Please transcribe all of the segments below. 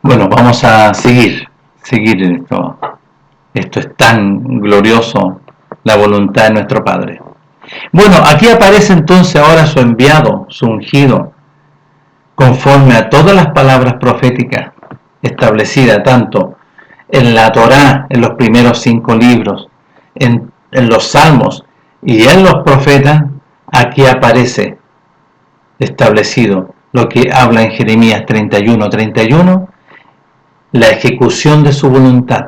Bueno, vamos a seguir esto. Esto es tan glorioso, la voluntad de nuestro Padre. Bueno, aquí aparece entonces ahora su enviado, su ungido, conforme a todas las palabras proféticas establecidas tanto en la Torá, en los primeros 5 libros, en los Salmos y en los profetas. Aquí aparece establecido lo que habla en Jeremías 31:31, la ejecución de su voluntad,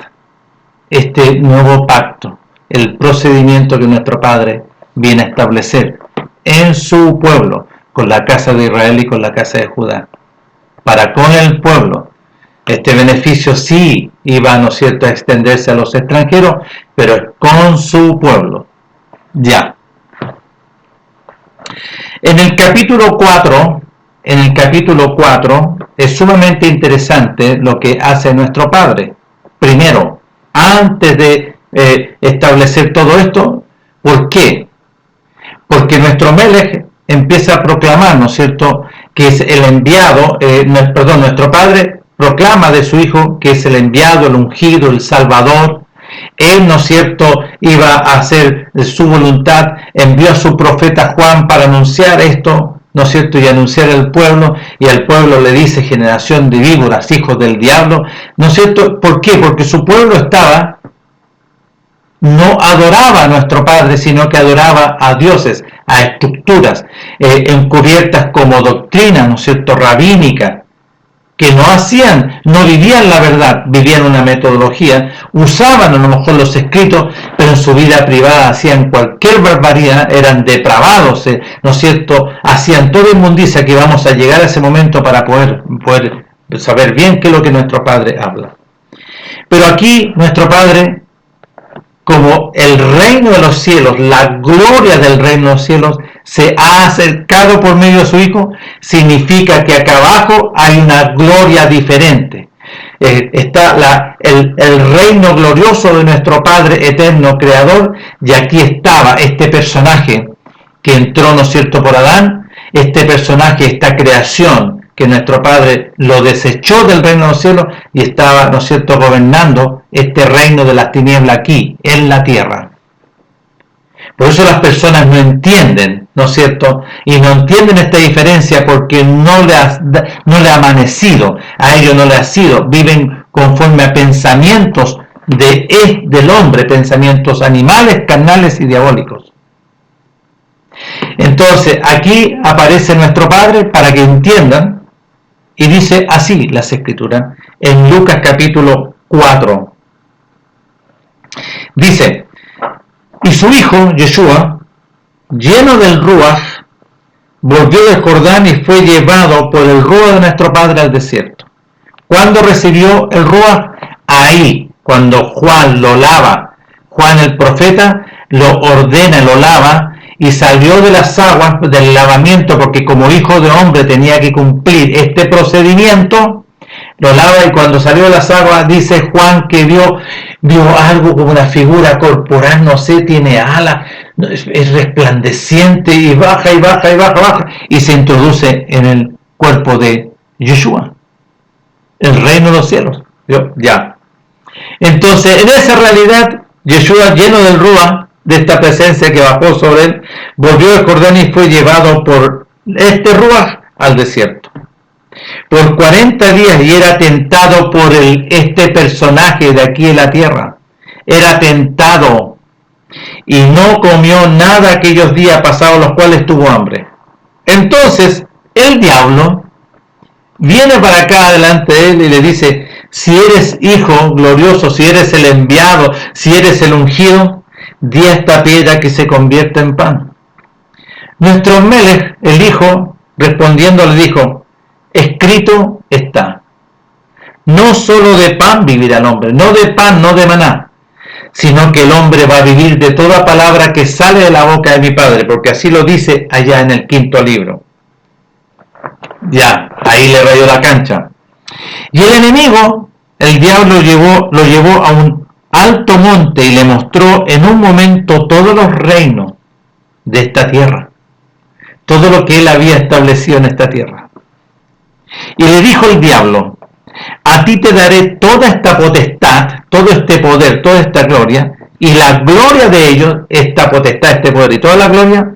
este nuevo pacto, el procedimiento que nuestro Padre viene a establecer en su pueblo, con la casa de Israel y con la casa de Judá, para con el pueblo. Este beneficio sí iba, ¿no es cierto?, a extenderse a los extranjeros, pero es con su pueblo. Ya. En el capítulo 4 es sumamente interesante lo que hace nuestro Padre. Primero, antes de establecer todo esto, ¿por qué? Porque nuestro Melech empieza a proclamar, ¿no es cierto?, que es el enviado, nuestro Padre proclama de su Hijo que es el enviado, el ungido, el Salvador. Él, ¿no es cierto?, iba a hacer su voluntad, envió a su profeta Juan para anunciar esto, ¿no es cierto?, y anunciar al pueblo, y al pueblo le dice: generación de víboras, hijos del diablo, ¿no es cierto? ¿Por qué? Porque su pueblo no adoraba a nuestro Padre, sino que adoraba a dioses, a estructuras encubiertas como doctrina, ¿no es cierto?, rabínica, que no vivían la verdad, vivían una metodología, usaban a lo mejor los escritos, pero en su vida privada hacían cualquier barbaridad, eran depravados, ¿no es cierto?, hacían toda inmundicia, que vamos a llegar a ese momento para poder saber bien qué es lo que nuestro Padre habla. Pero aquí nuestro Padre, como el reino de los cielos, la gloria del reino de los cielos, se ha acercado por medio de su Hijo, significa que acá abajo hay una gloria diferente. Está el reino glorioso de nuestro Padre eterno, creador, y aquí estaba este personaje que entró, ¿no es cierto?, por Adán, este personaje, esta creación, que nuestro Padre lo desechó del reino de los cielos y estaba, ¿no es cierto?, gobernando este reino de las tinieblas aquí, en la tierra. Por eso las personas no entienden, ¿no es cierto?, y no entienden esta diferencia porque no le ha amanecido, a ellos no le ha sido, viven conforme a pensamientos del hombre, pensamientos animales, carnales y diabólicos. Entonces aquí aparece nuestro Padre para que entiendan, y dice así las Escrituras en Lucas capítulo 4. Dice: y su hijo Yeshua, lleno del Ruach, volvió del Jordán y fue llevado por el Ruach de nuestro Padre al desierto. ¿Cuándo recibió el Ruach? Ahí, cuando Juan lo lava. Juan el profeta lo ordena, lo lava, y salió de las aguas del lavamiento, porque como hijo de hombre tenía que cumplir este procedimiento. Lo lava, y cuando salió de las aguas, dice Juan que vio algo como una figura corporal, no sé, tiene alas, es resplandeciente, y baja, y baja, y baja, baja, y se introduce en el cuerpo de Yeshua, el reino de los cielos. Ya. Entonces, en esa realidad, Yeshua, lleno del Ruach, de esta presencia que bajó sobre él, volvió del Jordán y fue llevado por este Ruach al desierto por 40 días, y era tentado por este personaje de aquí en la tierra. Era tentado y no comió nada aquellos días pasados, los cuales tuvo hambre. Entonces el diablo viene para acá delante de él y le dice: si eres hijo glorioso, si eres el enviado, si eres el ungido, di a esta piedra que se convierta en pan. Nuestro Melech, el hijo, respondiendo le dijo: escrito está, no solo de pan vivirá el hombre, no de pan, no de maná, sino que el hombre va a vivir de toda palabra que sale de la boca de mi Padre, porque así lo dice allá en el 5.º libro. Ya, ahí le rayó la cancha. Y el enemigo, el diablo, lo llevó a un alto monte y le mostró en un momento todos los reinos de esta tierra, todo lo que él había establecido en esta tierra. Y le dijo el diablo: a ti te daré toda esta potestad, todo este poder, toda esta gloria, y la gloria de ellos, esta potestad, este poder y toda la gloria,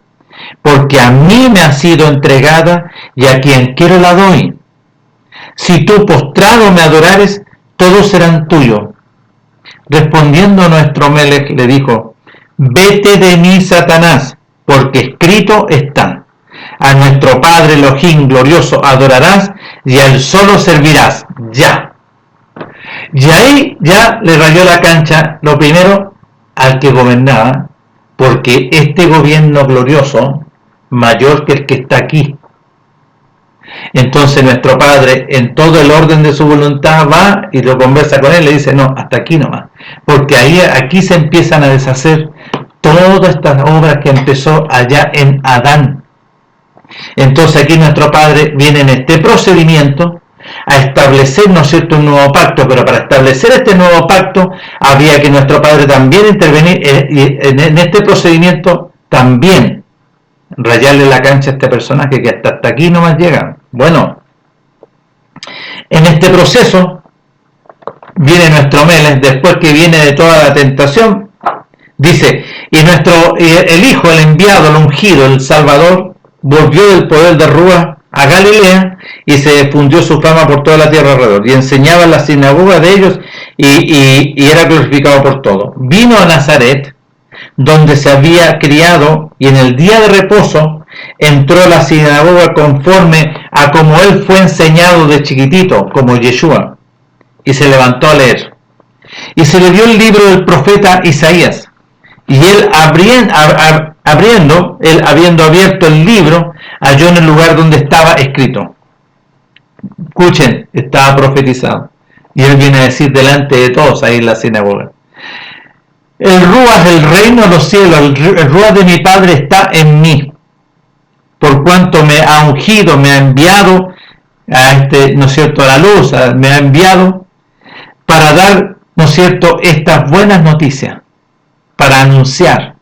porque a mí me ha sido entregada y a quien quiero la doy. Si tú postrado me adorares, todos serán tuyos. Respondiendo nuestro Melech le dijo, vete de mí, Satanás, porque escrito está, a nuestro Padre Elohim glorioso adorarás y a él solo servirás. Ya. Y ahí ya le rayó la cancha, lo primero, al que gobernaba, porque este gobierno glorioso, mayor que el que está aquí. Entonces nuestro Padre, en todo el orden de su voluntad, va y lo conversa con él, le dice, no, hasta aquí nomás, porque ahí, aquí se empiezan a deshacer todas estas obras que empezó allá en Adán. Entonces aquí nuestro Padre viene en este procedimiento a establecer, ¿no es cierto?, un nuevo pacto, pero para establecer este nuevo pacto había que nuestro Padre también intervenir en este procedimiento, también rayarle la cancha a este personaje que hasta aquí nomás llega. Bueno, en este proceso viene nuestro Melech, después que viene de toda la tentación, dice, y el Hijo, el enviado, el ungido, el Salvador, volvió del poder de Rúa a Galilea y se difundió su fama por toda la tierra alrededor y enseñaba en la sinagoga de ellos y era glorificado por todos. Vino a Nazaret, donde se había criado, y en el día de reposo entró a la sinagoga conforme a como él fue enseñado de chiquitito, como Yeshua, y se levantó a leer. Y se le dio el libro del profeta Isaías, y él habiendo abierto el libro, halló en el lugar donde estaba escrito. Escuchen, estaba profetizado. Y él viene a decir delante de todos ahí en la sinagoga. El Ruach, el reino de los cielos, el Ruach de mi Padre está en mí, por cuanto me ha ungido, me ha enviado ¿no es cierto?, a la luz, me ha enviado para dar, ¿no es cierto?, estas buenas noticias, para anunciar.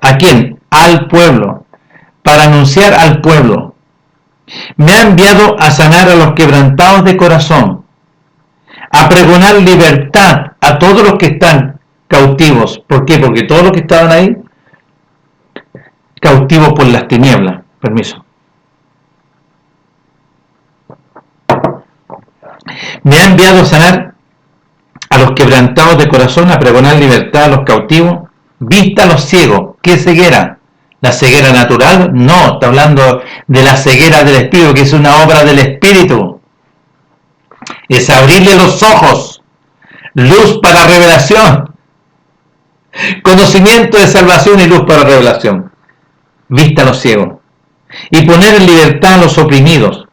¿A quién? Al pueblo, para anunciar al pueblo. Me ha enviado a sanar a los quebrantados de corazón, a pregonar libertad a todos los que están cautivos. ¿Por qué? Porque todos los que estaban ahí, cautivos por las tinieblas. Permiso. Me ha enviado a sanar a los quebrantados de corazón, a pregonar libertad a los cautivos, vista a los ciegos. ¿Qué ceguera? ¿La ceguera natural? No, está hablando de la ceguera del Espíritu, que es una obra del Espíritu. Es abrirle los ojos, luz para revelación, conocimiento de salvación y luz para revelación, vista a los ciegos, y poner en libertad a los oprimidos,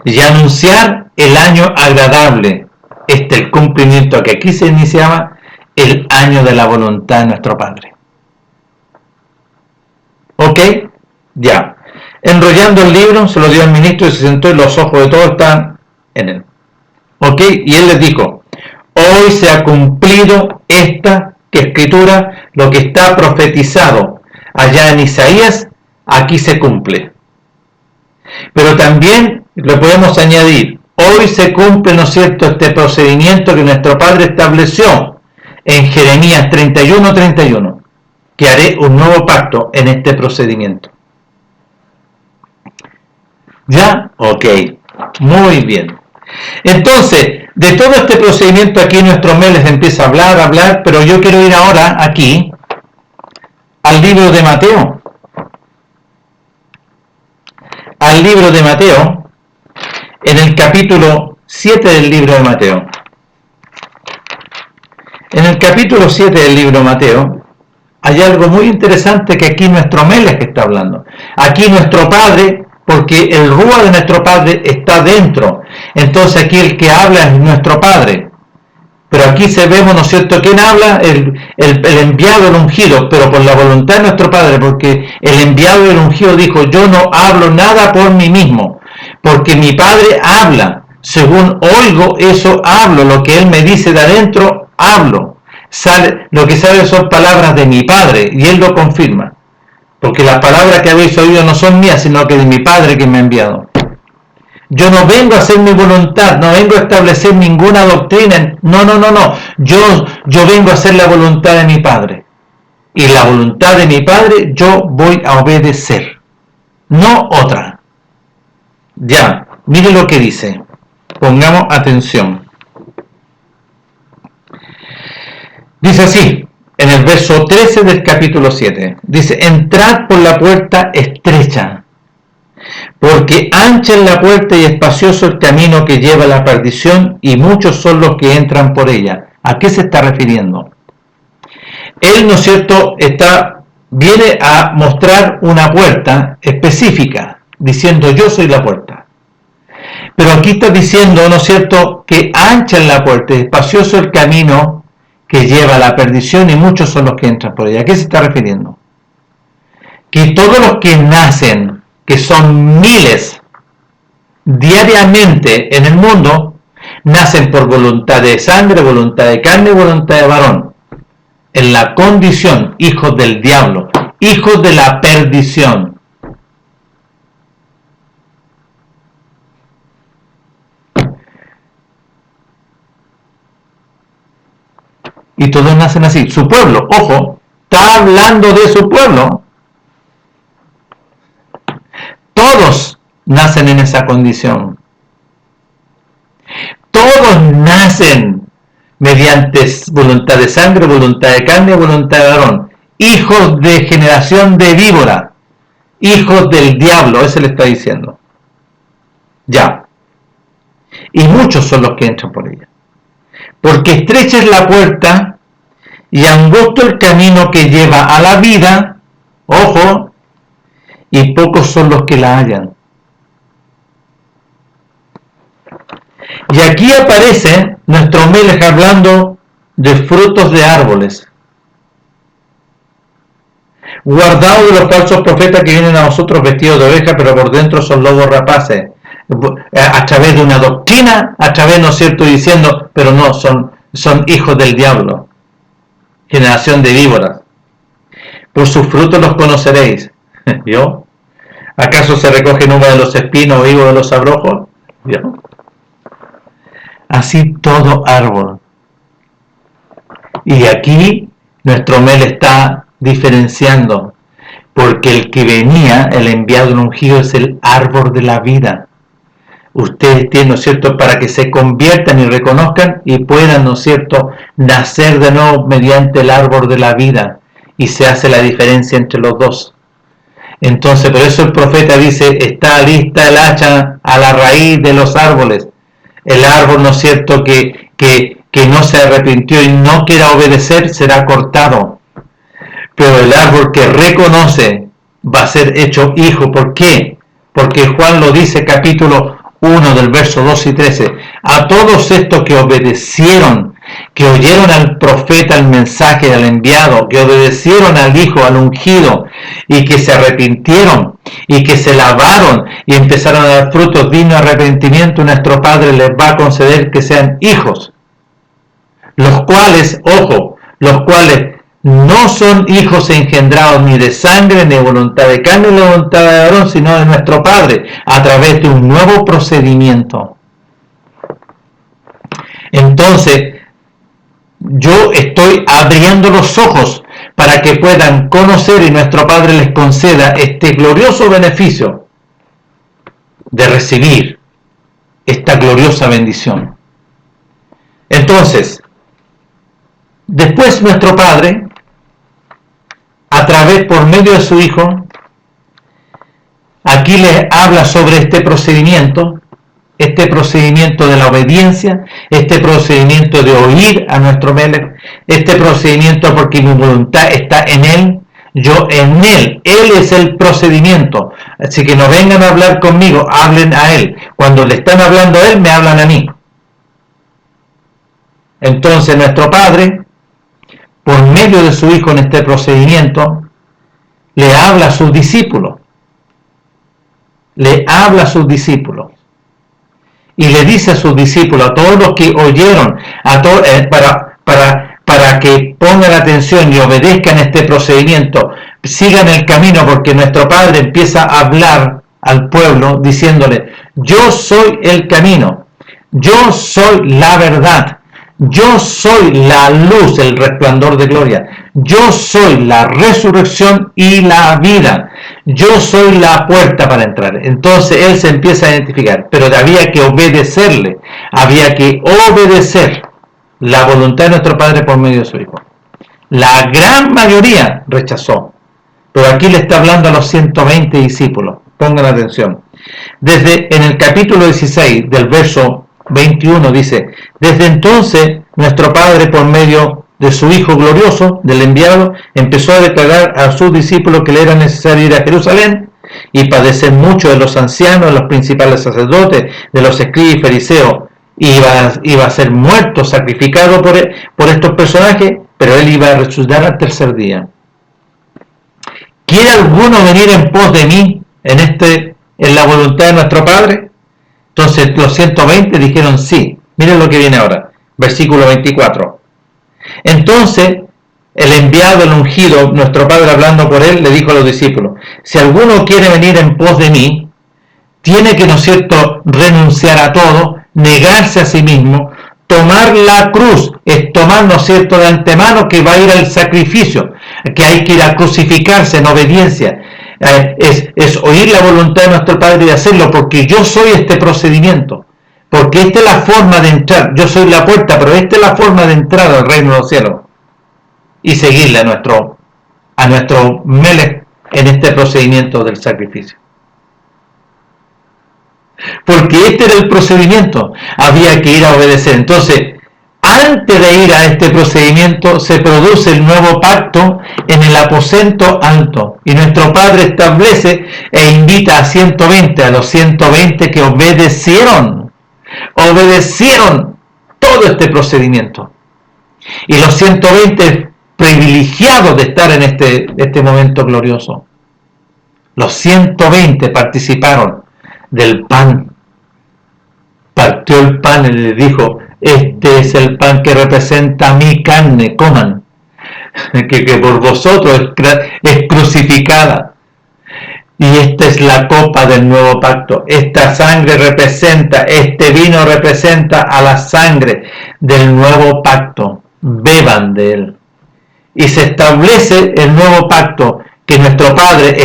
y anunciar el año agradable, el cumplimiento que aquí se iniciaba, el año de la voluntad de nuestro Padre. ¿Ok? Ya. Enrollando el libro, se lo dio al ministro y se sentó, y los ojos de todos estaban en él. ¿Ok? Y él les dijo, hoy se ha cumplido esta escritura, lo que está profetizado allá en Isaías, aquí se cumple. Pero también le podemos añadir, hoy se cumple, ¿no es cierto?, este procedimiento que nuestro Padre estableció en Jeremías 31:31, que haré un nuevo pacto en este procedimiento. ¿Ya? Ok. Muy bien. Entonces, de todo este procedimiento aquí nuestro Melech empieza a hablar, pero yo quiero ir ahora aquí al libro de Mateo. Al libro de Mateo, en el capítulo 7 del libro de Mateo. En el capítulo 7 del libro de Mateo, hay algo muy interesante que aquí nuestro Melech está hablando. Aquí nuestro Padre, porque el Ruach de nuestro Padre está dentro. Entonces aquí el que habla es nuestro Padre. Pero aquí se vemos, ¿no es cierto?, ¿quién habla? El enviado, el ungido, pero por la voluntad de nuestro Padre, porque el enviado y el ungido dijo, yo no hablo nada por mí mismo, porque mi Padre habla. Según oigo, eso hablo, lo que Él me dice de adentro, hablo. Lo que sale son palabras de mi Padre, y Él lo confirma. Porque las palabras que habéis oído no son mías, sino que de mi Padre que me ha enviado. Yo no vengo a hacer mi voluntad, no vengo a establecer ninguna doctrina. No. Yo vengo a hacer la voluntad de mi Padre. Y la voluntad de mi Padre yo voy a obedecer. No otra. Ya, mire lo que dice. Pongamos atención. Dice así, en el verso 13 del capítulo 7. Dice, entrad por la puerta estrecha, porque ancha es la puerta y espacioso el camino que lleva a la perdición, y muchos son los que entran por ella. ¿A qué se está refiriendo? Él, ¿no es cierto?, viene a mostrar una puerta específica, diciendo yo soy la puerta. Pero aquí está diciendo, ¿no es cierto?, que ancha es la puerta y espacioso el camino que lleva a la perdición, y muchos son los que entran por ella. ¿A qué se está refiriendo? Que todos los que nacen, que son miles diariamente en el mundo, nacen por voluntad de sangre, voluntad de carne, voluntad de varón, en la condición hijos del diablo, hijos de la perdición. Y todos nacen así. Su pueblo, ojo, está hablando de su pueblo. Todos nacen en esa condición. Todos nacen mediante voluntad de sangre, voluntad de carne, voluntad de varón. Hijos de generación de víbora. Hijos del diablo, eso le está diciendo. Ya. Y muchos son los que entran por ella. Porque estrecha es la puerta y angosto el camino que lleva a la vida, ojo, y pocos son los que la hallan. Y aquí aparece nuestro Melech hablando de frutos de árboles. Guardaos de los falsos profetas que vienen a vosotros vestidos de oveja, pero por dentro son lobos rapaces. A través de una doctrina, a través, ¿no es cierto?, diciendo, pero no, son hijos del diablo, generación de víboras. Por sus frutos los conoceréis. ¿Vio? ¿Acaso se recogen uva de los espinos o higo de los abrojos? ¿Vio? Así todo árbol. Y aquí nuestro Mel está diferenciando, porque el que venía, el enviado, el ungido, es el árbol de la vida. Ustedes tienen, ¿no es cierto?, para que se conviertan y reconozcan y puedan, ¿no es cierto?, nacer de nuevo mediante el árbol de la vida, y se hace la diferencia entre los dos. Entonces, por eso el profeta dice, está lista el hacha a la raíz de los árboles. El árbol, ¿no es cierto?, que no se arrepintió y no quiera obedecer, será cortado. Pero el árbol que reconoce va a ser hecho hijo. ¿Por qué? Porque Juan lo dice, capítulo 1 del verso 2 y 13. A todos estos que obedecieron, que oyeron al profeta, al mensaje, al enviado, que obedecieron al Hijo, al ungido, y que se arrepintieron, y que se lavaron, y empezaron a dar frutos dignos de arrepentimiento, nuestro Padre les va a conceder que sean hijos. Los cuales, ojo, los cuales no son hijos engendrados ni de sangre, ni de voluntad de carne, ni de voluntad de varón, sino de nuestro Padre, a través de un nuevo procedimiento. Entonces, yo estoy abriendo los ojos para que puedan conocer y nuestro Padre les conceda este glorioso beneficio de recibir esta gloriosa bendición. Entonces, después nuestro Padre, a través, por medio de su Hijo, aquí les habla sobre este procedimiento de la obediencia, este procedimiento de oír a nuestro Melech, este procedimiento porque mi voluntad está en Él, yo en Él es el procedimiento. Así que no vengan a hablar conmigo, hablen a Él. Cuando le están hablando a Él, me hablan a mí. Entonces nuestro Padre, por medio de su Hijo en este procedimiento, le habla a sus discípulos. Le habla a sus discípulos. Y le dice a sus discípulos, a todos los que oyeron, para que pongan atención y obedezcan este procedimiento, sigan el camino, porque nuestro Padre empieza a hablar al pueblo diciéndole, yo soy el camino, yo soy la verdad, yo soy la luz, el resplandor de gloria, yo soy la resurrección y la vida, yo soy la puerta para entrar. Entonces él se empieza a identificar, pero había que obedecerle, había que obedecer la voluntad de nuestro Padre por medio de su Hijo. La gran mayoría rechazó, pero aquí le está hablando a los 120 discípulos. Pongan atención. Desde en el capítulo 16 del verso 21 dice: desde entonces nuestro Padre por medio de su Hijo glorioso, del enviado, empezó a declarar a sus discípulos que le era necesario ir a Jerusalén y padecer mucho de los ancianos, de los principales sacerdotes, de los escribas y fariseos. Iba a ser muerto, sacrificado por estos personajes, pero él iba a resucitar al tercer día. ¿Quiere alguno venir en pos de mí en la voluntad de nuestro Padre? Entonces los 120 dijeron sí. Miren lo que viene ahora, versículo 24. Entonces el enviado, el ungido, nuestro Padre hablando por él, le dijo a los discípulos: si alguno quiere venir en pos de mí, tiene que, ¿no es cierto?, renunciar a todo, negarse a sí mismo, tomar la cruz, es tomar, ¿no es cierto?, de antemano que va a ir al sacrificio, que hay que ir a crucificarse en obediencia, es oír la voluntad de nuestro Padre y hacerlo, porque yo soy este procedimiento, porque esta es la forma de entrar, yo soy la puerta, pero esta es la forma de entrar al reino de los cielos, y seguirle a nuestro Melech en este procedimiento del sacrificio. Porque este era el procedimiento, había que ir a obedecer. Entonces, antes de ir a este procedimiento, se produce el nuevo pacto en el aposento alto, y nuestro Padre establece e invita a 120, a los 120 que obedecieron todo este procedimiento, y los 120 privilegiados de estar en este momento glorioso. Los 120 participaron del pan, partió el pan y le dijo: este es el pan que representa mi carne, coman, que por vosotros es crucificada, y esta es la copa del nuevo pacto, esta sangre representa, este vino representa a la sangre del nuevo pacto, beban de él. Y se establece el nuevo pacto, que nuestro Padre,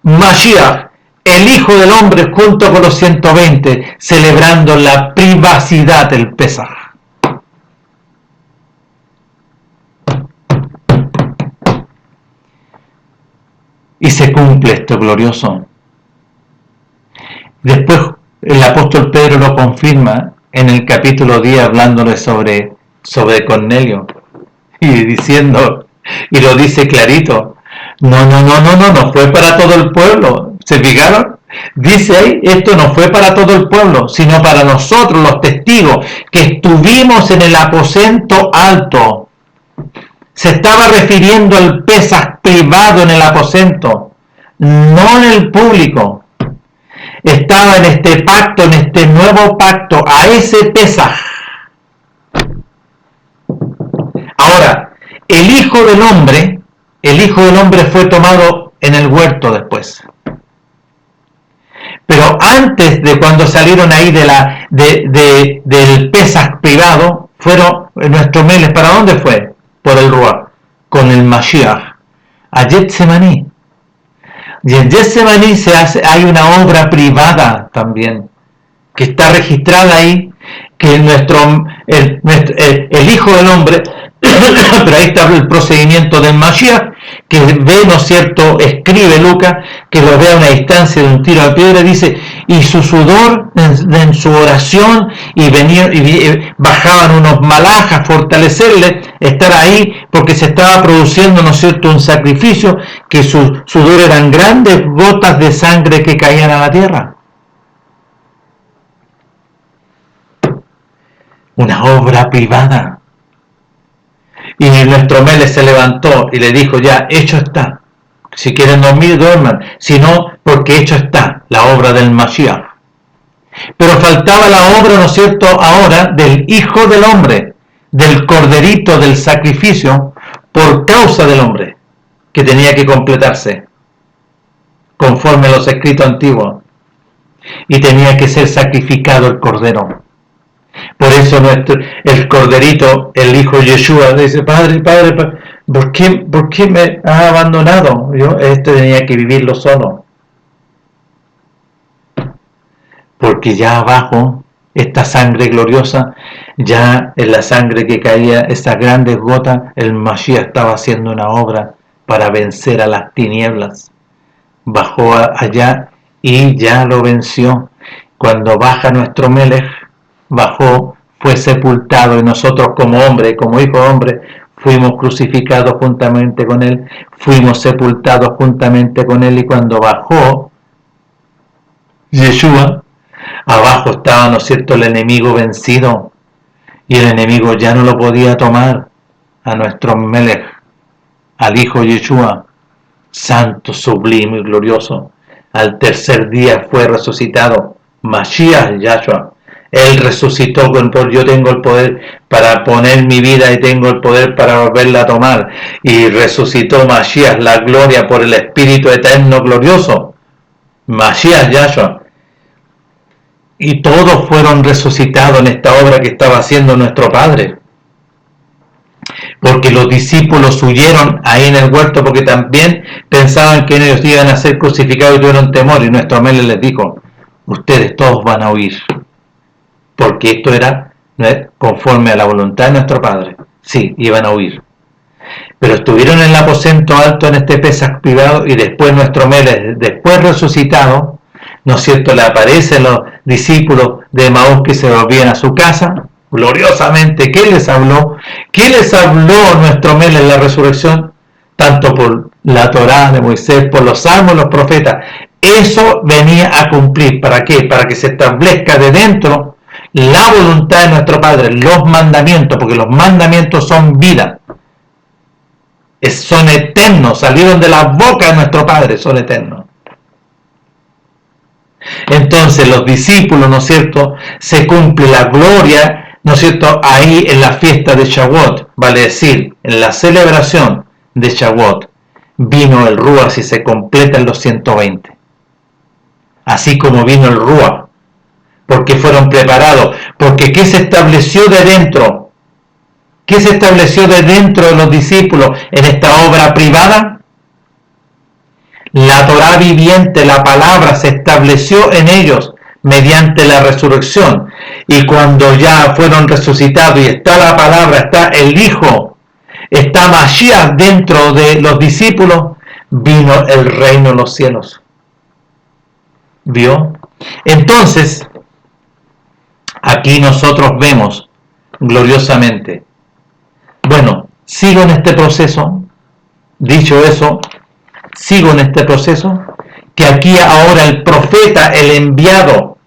Mashiach, el Hijo del Hombre, junto con los 120, celebrando la privacidad del Pesaj. Y se cumple esto glorioso. Después el apóstol Pedro lo confirma en el capítulo 10, hablándole sobre Cornelio, y diciendo, y lo dice clarito: no fue para todo el pueblo. ¿Se fijaron? Dice ahí, esto no fue para todo el pueblo, sino para nosotros, los testigos, que estuvimos en el aposento alto. Se estaba refiriendo al Pesaj privado en el aposento, no en el público. Estaba en este pacto, en este nuevo pacto, a ese Pesaj. Ahora, el Hijo del Hombre fue tomado en el huerto después. Pero antes de cuando salieron ahí del Pesaj privado, fueron nuestros Melech. ¿Para dónde fue? Por el Ruach, con el Mashiach, a Getsemaní. Y en Getsemaní hay una obra privada también, que está registrada ahí, que el Hijo del Hombre, pero ahí está el procedimiento del Mashiach, que ve, ¿no es cierto?, escribe Lucas, que lo ve a una distancia de un tiro de piedra, dice, y su sudor en su oración, y bajaban unos malaj a fortalecerle, estar ahí, porque se estaba produciendo, ¿no es cierto?, un sacrificio, que su sudor eran grandes gotas de sangre que caían a la tierra. Una obra privada. Y nuestro Melech se levantó y le dijo: ya, hecho está. Si quieren dormir, duerman. Si no, porque hecho está la obra del Mashiach. Pero faltaba la obra, ¿no es cierto?, ahora del Hijo del Hombre, del corderito del sacrificio por causa del hombre, que tenía que completarse. conforme a los escritos antiguos, y tenía que ser sacrificado el cordero. Por eso el corderito, el hijo Yeshua, dice: Padre, ¿por qué me has abandonado? Tenía que vivirlo solo. Porque ya abajo, esta sangre gloriosa, ya en la sangre que caía, esas grandes gotas, el Mashiach estaba haciendo una obra para vencer a las tinieblas. Bajó allá y ya lo venció. Cuando baja nuestro Melech, bajó, fue sepultado, y nosotros como hombre, como hijo de hombre, fuimos crucificados juntamente con él, fuimos sepultados juntamente con él, y cuando bajó Yeshua, abajo estaba, ¿no es cierto?, el enemigo vencido, y el enemigo ya no lo podía tomar a nuestro Melech, al hijo Yeshua, santo, sublime y glorioso. Al tercer día fue resucitado, Mashiach Yahshua. Él resucitó con poder. Yo tengo el poder para poner mi vida y tengo el poder para volverla a tomar. Y resucitó Mashiach, la gloria, por el Espíritu eterno glorioso, Mashiach Yahshua. Y todos fueron resucitados en esta obra que estaba haciendo nuestro Padre. Porque los discípulos huyeron ahí en el huerto, porque también pensaban que ellos iban a ser crucificados y tuvieron temor. Y nuestro Melech les dijo: ustedes todos van a huir. Porque esto era conforme a la voluntad de nuestro Padre. Sí, iban a huir. Pero estuvieron en el aposento alto, en este Pesaj privado, y después nuestro Melech, después resucitado, ¿no es cierto?, le aparecen los discípulos de Emaús que se volvían a su casa, gloriosamente. ¿Qué les habló? ¿Qué les habló nuestro Melech en la resurrección? Tanto por la Torá de Moisés, por los salmos, los profetas. Eso venía a cumplir. ¿Para qué? Para que se establezca de dentro la voluntad de nuestro Padre, los mandamientos, porque los mandamientos son vida. Son eternos, salieron de la boca de nuestro Padre, son eternos. Entonces los discípulos, ¿no es cierto?, se cumple la gloria, ¿no es cierto?, ahí en la fiesta de Shavuot, vale decir, en la celebración de Shavuot, vino el Ruach y se completan los 120. Así como vino el Ruach, porque fueron preparados, porque ¿qué se estableció de dentro? ¿Qué se estableció de dentro de los discípulos en esta obra privada? La Torá viviente, la palabra, se estableció en ellos mediante la resurrección. Y cuando ya fueron resucitados y está la palabra, está el Hijo, está Mashiach dentro de los discípulos, vino el reino de los cielos. ¿Vio? Entonces, aquí nosotros vemos gloriosamente. Bueno, sigo en este proceso. Dicho eso, sigo en este proceso, que aquí ahora el profeta, el enviado,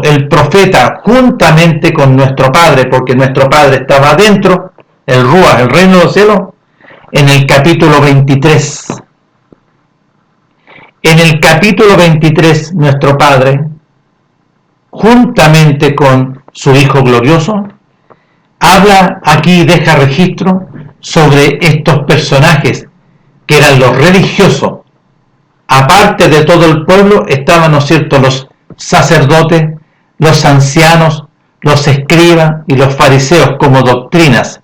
el profeta, juntamente con nuestro Padre, porque nuestro Padre estaba adentro, el Ruach, el reino de los cielos, en el capítulo 23. En el capítulo 23, nuestro Padre, juntamente con su Hijo glorioso, habla aquí, deja registro sobre estos personajes que eran los religiosos. Aparte de todo el pueblo estaban, ¿no es cierto?, los sacerdotes, los ancianos, los escribas y los fariseos como doctrinas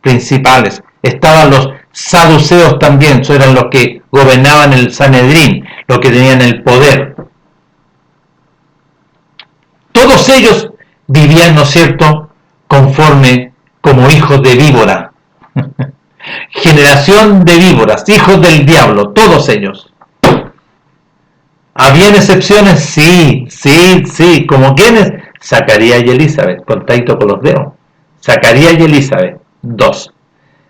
principales. Estaban los saduceos también, eran los que gobernaban el Sanedrín, los que tenían el poder. Todos ellos vivían, ¿no es cierto?, conforme como hijos de víbora. Generación de víboras, hijos del diablo, todos ellos. ¿Habían excepciones? Sí. ¿Como quiénes? Zacarías y Elizabeth, contadito con los dedos. Zacarías y Elizabeth, 2.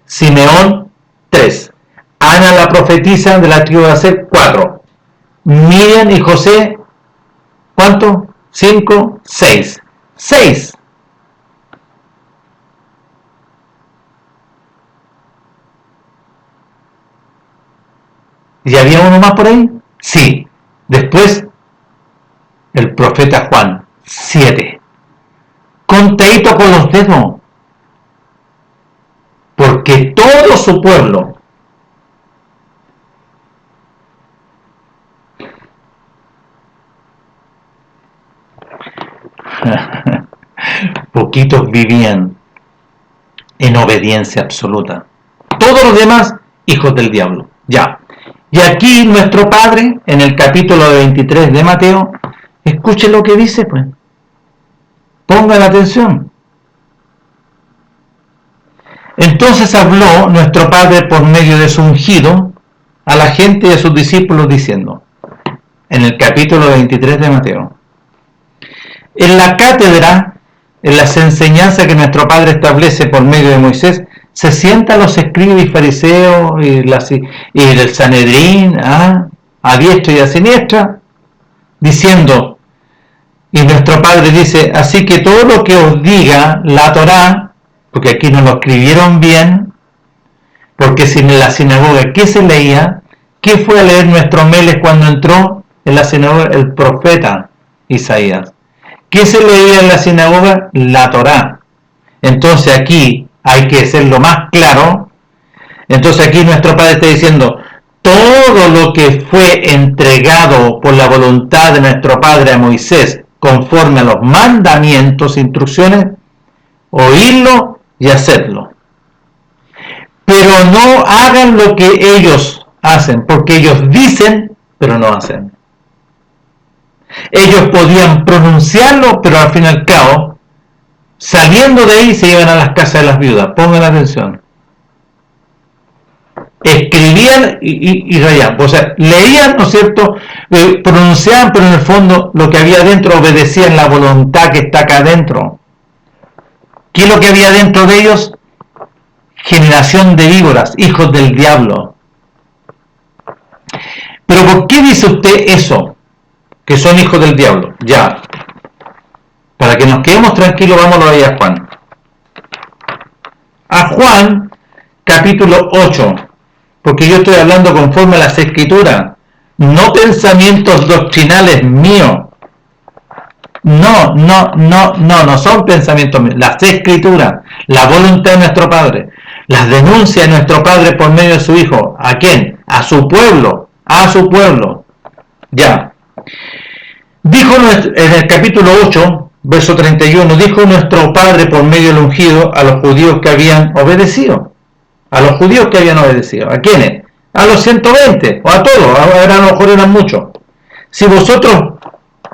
Simeón, 3. Ana la profetisa de la tribu de Aser, 4. Miriam y José, ¿cuánto? 5, 6. 6. ¿Y había uno más por ahí? Sí. Después, el profeta Juan, 7. Contadito con los dedos. Porque todo su pueblo Poquitos vivían en obediencia absoluta. Todos los demás, hijos del diablo. Ya. Y aquí nuestro Padre, en el capítulo 23 de Mateo, escuche lo que dice, pues. Pongan atención. Entonces habló nuestro Padre por medio de su ungido a la gente y a sus discípulos diciendo, en el capítulo 23 de Mateo, en la cátedra, en las enseñanzas que nuestro Padre establece por medio de Moisés, se sientan los escribas y fariseos y el Sanedrín, a diestra y a siniestra, diciendo, y nuestro Padre dice, así que todo lo que os diga la Torá, porque aquí no lo escribieron bien, porque si en la sinagoga, ¿qué se leía? ¿Qué fue a leer nuestro Meles cuando entró en la sinagoga? El profeta Isaías. ¿Qué se leía en la sinagoga? La Torá. Entonces aquí hay que serlo más claro. Entonces aquí nuestro Padre está diciendo, todo lo que fue entregado por la voluntad de nuestro Padre a Moisés, conforme a los mandamientos, instrucciones, oírlo y hacerlo. Pero no hagan lo que ellos hacen, porque ellos dicen, pero no hacen. Ellos podían pronunciarlo, pero al fin y al cabo, saliendo de ahí, se iban a las casas de las viudas. Pongan atención. Escribían y rayaban. O sea, leían, ¿no es cierto? Pronunciaban, pero en el fondo lo que había dentro obedecían la voluntad que está acá adentro. ¿Qué es lo que había dentro de ellos? Generación de víboras, hijos del diablo. Pero ¿por qué dice usted eso? Que son hijos del diablo. Ya. Para que nos quedemos tranquilos, vámonos ahí a Juan. A Juan, capítulo 8. Porque yo estoy hablando conforme a las escrituras. No pensamientos doctrinales míos. No son pensamientos míos. Las escrituras, la voluntad de nuestro Padre, las denuncias de nuestro Padre por medio de su Hijo. ¿A quién? A su pueblo. A su pueblo. Ya. Dijo en el capítulo 8, verso 31, dijo nuestro Padre por medio del ungido a los judíos que habían obedecido. A los judíos que habían obedecido. ¿A quiénes? A los 120, o a todos, ahora a lo mejor eran muchos. Si vosotros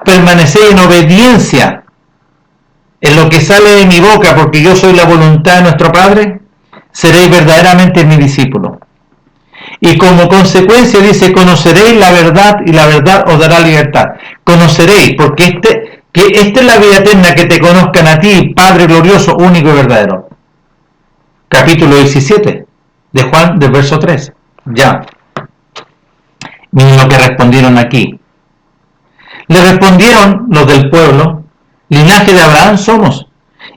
permanecéis en obediencia en lo que sale de mi boca, porque yo soy la voluntad de nuestro Padre, seréis verdaderamente mi discípulo. Y como consecuencia dice, conoceréis la verdad y la verdad os dará libertad. Conoceréis, porque esta es la vida eterna, que te conozcan a ti, Padre glorioso, único y verdadero. Capítulo 17 de Juan, del verso 3. Ya. Miren lo que respondieron aquí. Le respondieron los del pueblo, linaje de Abraham somos,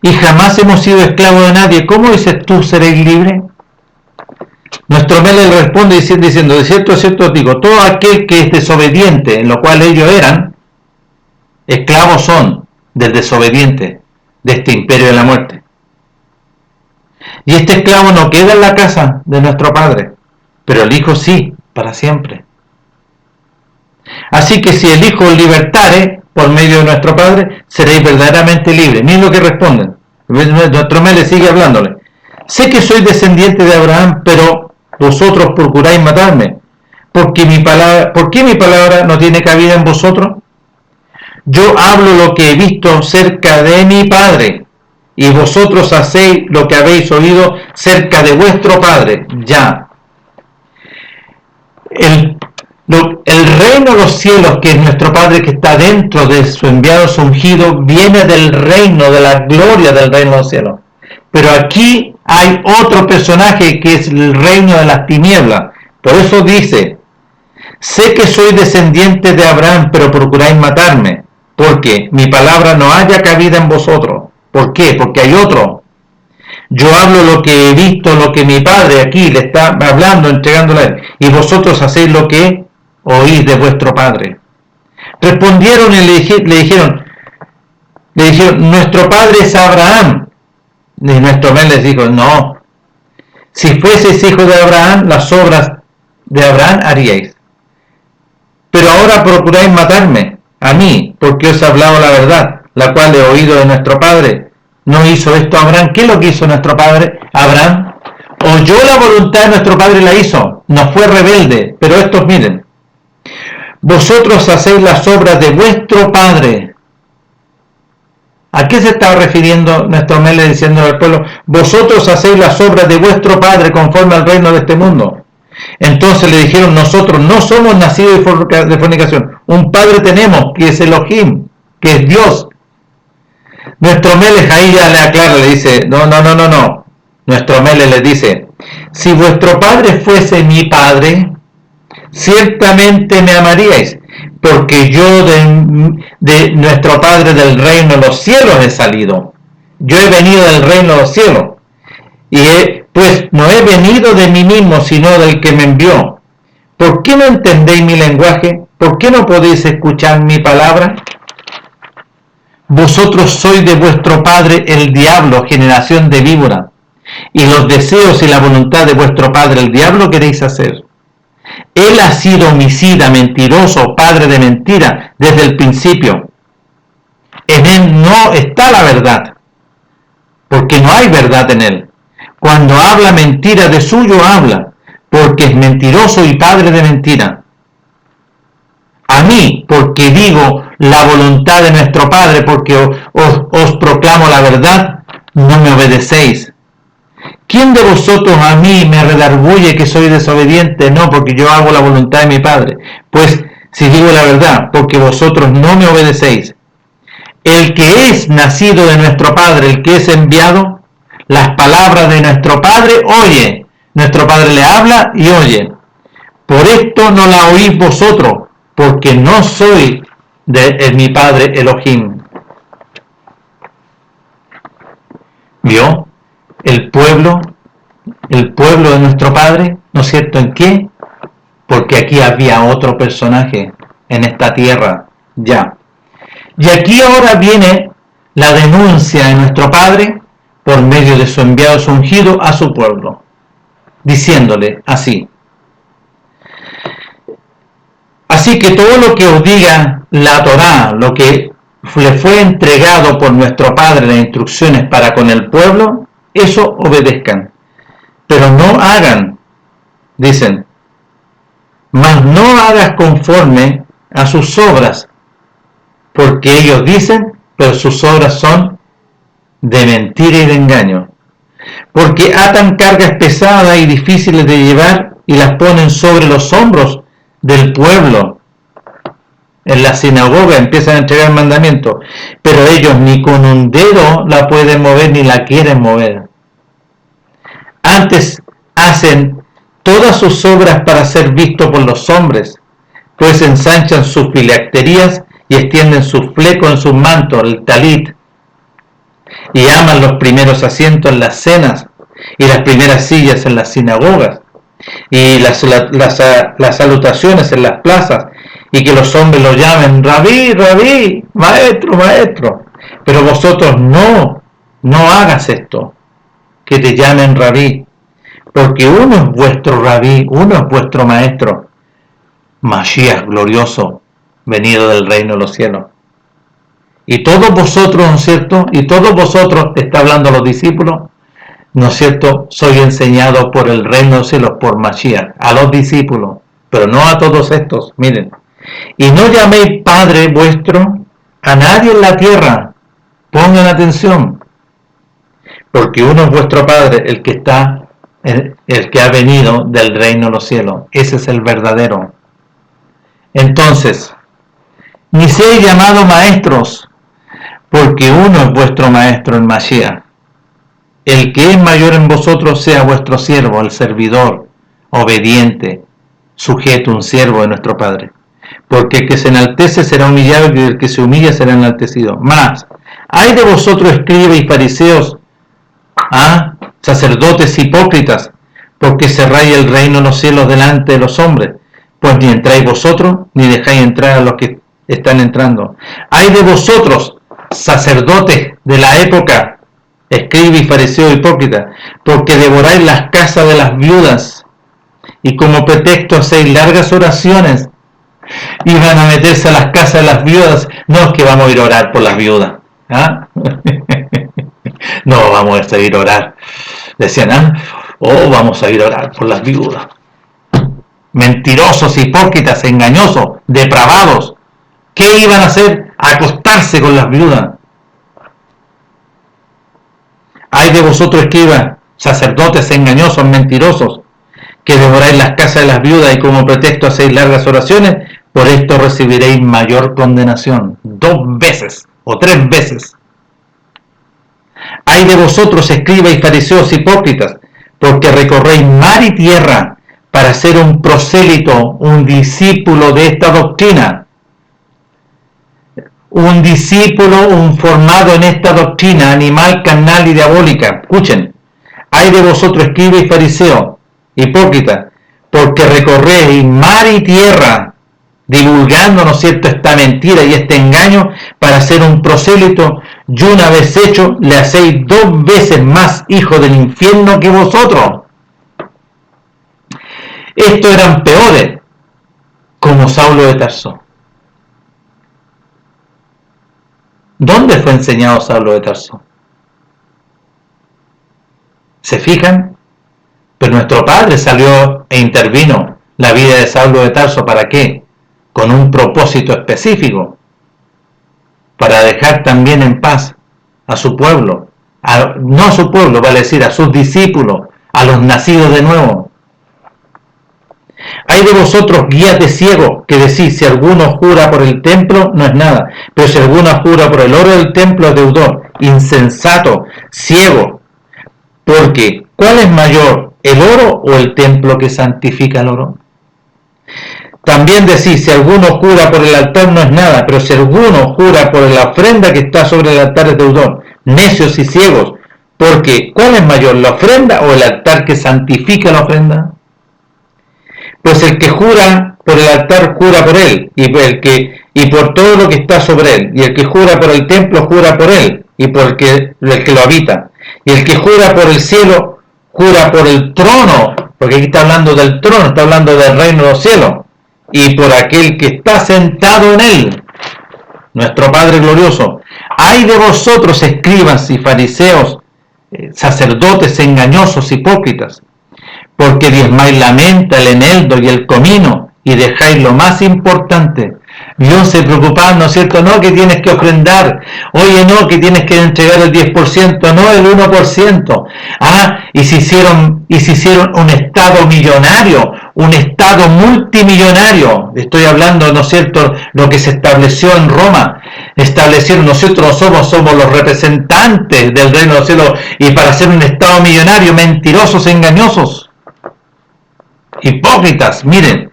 y jamás hemos sido esclavos de nadie. ¿Cómo dices tú seréis libres? Nuestro Mele le responde diciendo, de cierto os digo, todo aquel que es desobediente, en lo cual ellos eran, esclavos son del desobediente, de este imperio de la muerte. Y este esclavo no queda en la casa de nuestro Padre, pero el Hijo sí, para siempre. Así que si el Hijo os libertare por medio de nuestro Padre, seréis verdaderamente libres. Miren lo que responden. Nuestro Mele sigue hablándole. Sé que soy descendiente de Abraham, pero vosotros procuráis matarme. ¿Por qué mi palabra no tiene cabida en vosotros? Yo hablo lo que he visto cerca de mi Padre, y vosotros hacéis lo que habéis oído cerca de vuestro Padre. Ya. El reino de los cielos, que es nuestro Padre que está dentro de su enviado, su ungido, viene del reino, de la gloria del reino de los cielos. Pero aquí hay otro personaje que es el reino de las tinieblas. Por eso dice, sé que soy descendiente de Abraham, pero procuráis matarme, porque mi palabra no haya cabida en vosotros. ¿Por qué? Porque hay otro. Yo hablo lo que he visto, lo que mi Padre aquí le está hablando, entregándole a él, y vosotros hacéis lo que oís de vuestro Padre. Respondieron y le dijeron, nuestro Padre es Abraham. Y nuestro Mel les dijo, no, si fueseis hijos de Abraham, las obras de Abraham haríais. Pero ahora procuráis matarme, a mí, porque os he hablado la verdad, la cual he oído de nuestro padre. ¿No hizo esto Abraham? ¿Qué es lo que hizo nuestro padre Abraham? Oyó la voluntad de nuestro padre y la hizo. No fue rebelde. Pero estos miren. Vosotros hacéis las obras de vuestro padre. ¿A qué se estaba refiriendo nuestro Mele diciendo al pueblo? Vosotros hacéis las obras de vuestro padre conforme al reino de este mundo. Entonces le dijeron, nosotros no somos nacidos de fornicación. Un padre tenemos, que es Elohim, que es Dios. Nuestro Melech ahí ya le aclara, le dice, no. Nuestro Melech le dice, si vuestro padre fuese mi padre, ciertamente me amaríais, porque yo de nuestro padre del reino de los cielos he salido. Yo he venido del reino de los cielos. Pues no he venido de mí mismo, sino del que me envió. ¿Por qué no entendéis mi lenguaje? ¿Por qué no podéis escuchar mi palabra? Vosotros sois de vuestro padre el diablo, generación de víbora, y los deseos y la voluntad de vuestro padre el diablo queréis hacer. Él ha sido homicida, mentiroso, padre de mentira, desde el principio. En él no está la verdad, porque no hay verdad en él. Cuando habla mentira, de suyo habla, porque es mentiroso y padre de mentira. A mí, porque digo la voluntad de nuestro Padre, porque os proclamo la verdad, no me obedecéis. ¿Quién de vosotros a mí me redarguye que soy desobediente? No, porque yo hago la voluntad de mi Padre. Pues, si digo la verdad, porque vosotros no me obedecéis. El que es nacido de nuestro Padre, el que es enviado, las palabras de nuestro Padre oye. Nuestro Padre le habla y oye. Por esto no la oís vosotros, porque no soy de mi Padre Elohim. ¿Vio? El pueblo de nuestro Padre, ¿no es cierto? ¿En qué? Porque aquí había otro personaje en esta tierra, ya. Y aquí ahora viene la denuncia de nuestro Padre por medio de su enviado ungido a su pueblo, diciéndole así. Así que todo lo que os diga la Torá, lo que le fue entregado por nuestro Padre, las instrucciones para con el pueblo, eso obedezcan. Pero no hagan, dicen, mas no hagas conforme a sus obras, porque ellos dicen, pero sus obras son de mentira y de engaño. Porque atan cargas pesadas y difíciles de llevar y las ponen sobre los hombros del pueblo. En la sinagoga empiezan a entregar mandamientos, pero ellos ni con un dedo la pueden mover ni la quieren mover. Antes hacen todas sus obras para ser vistos por los hombres, pues ensanchan sus filacterías y extienden sus flecos en sus mantos, el talit, y aman los primeros asientos en las cenas y las primeras sillas en las sinagogas y las salutaciones en las plazas, y que los hombres lo llamen rabí, rabí, maestro, maestro. Pero vosotros no hagas esto, que te llamen rabí, porque uno es vuestro rabí, uno es vuestro maestro, Mashiach glorioso, venido del reino de los cielos. Y todos vosotros, ¿no es cierto? Y todos vosotros, está hablando a los discípulos, ¿no es cierto? Soy enseñado por el reino de los cielos, por Mashiach, a los discípulos, pero no a todos estos, miren. Y no llaméis Padre vuestro a nadie en la tierra, pongan atención, porque uno es vuestro Padre, el que ha venido del reino de los cielos, ese es el verdadero. Entonces, ni seáis llamados maestros, porque uno es vuestro maestro, el Mashiach. El que es mayor en vosotros sea vuestro siervo, el servidor, obediente, sujeto, un siervo de nuestro Padre. Porque el que se enaltece será humillado y el que se humilla será enaltecido. Más, hay de vosotros escribas y fariseos, sacerdotes hipócritas, porque cerráis el reino de los cielos delante de los hombres, pues ni entráis vosotros, ni dejáis entrar a los que están entrando. Hay de vosotros, sacerdotes de la época, escribas y fariseos hipócritas, porque devoráis las casas de las viudas, y como pretexto hacéis largas oraciones, y van a meterse a las casas de las viudas. No es que vamos a ir a orar por las viudas, ¿Ah? No, vamos a seguir a orar. Decían, vamos a ir a orar por las viudas. Mentirosos, hipócritas, engañosos, depravados. ¿Qué iban a hacer? Acostarse con las viudas. Ay de vosotros, escribas, sacerdotes engañosos, mentirosos, que devoráis las casas de las viudas y como pretexto hacéis largas oraciones, por esto recibiréis mayor condenación. 2 veces o 3 veces. Ay de vosotros, escribas y fariseos hipócritas, porque recorréis mar y tierra para ser un prosélito, un discípulo de esta doctrina. Un discípulo, un formado en esta doctrina animal, carnal y diabólica. Escuchen. Ay de vosotros, escribas y fariseos hipócritas, porque recorréis mar y tierra divulgando, ¿no es cierto?, esta mentira y este engaño para ser un prosélito, y una vez hecho le hacéis 2 veces más hijo del infierno que vosotros. Estos eran peores, como Saulo de Tarso. ¿Dónde fue enseñado Saulo de Tarso? ¿Se fijan? Pero nuestro Padre salió e intervino la vida de Saulo de Tarso. ¿Para qué? Con un propósito específico, para dejar también en paz a su pueblo, no a su pueblo, vale decir, a sus discípulos, a los nacidos de nuevo. Hay de vosotros guías de ciegos, que decís, si alguno jura por el templo, no es nada, pero si alguno jura por el oro del templo, es deudor. Insensato, ciego, porque ¿cuál es mayor, el oro o el templo que santifica el oro? También decís, si alguno jura por el altar no es nada, pero si alguno jura por la ofrenda que está sobre el altar es deudor. Necios y ciegos, porque ¿cuál es mayor, la ofrenda o el altar que santifica la ofrenda? Pues el que jura por el altar jura por él, y por todo lo que está sobre él, y el que jura por el templo jura por él, y por el que lo habita, y el que jura por el cielo jura por el trono, porque aquí está hablando del trono, está hablando del reino de los cielos, y por aquel que está sentado en él, nuestro Padre glorioso. Ay de vosotros, escribas y fariseos, sacerdotes engañosos, hipócritas, porque diezmáis la menta, el eneldo y el comino, y dejáis lo más importante. Dios se preocupaba, ¿no es cierto? No, que tienes que ofrendar. Oye, no, que tienes que entregar el 10%, no el 1%. Y se hicieron un estado millonario, un estado multimillonario. Estoy hablando, ¿no es cierto?, lo que se estableció en Roma. Establecieron, nosotros somos los representantes del reino de los cielos, y para ser un estado millonario, mentirosos, engañosos, hipócritas, miren.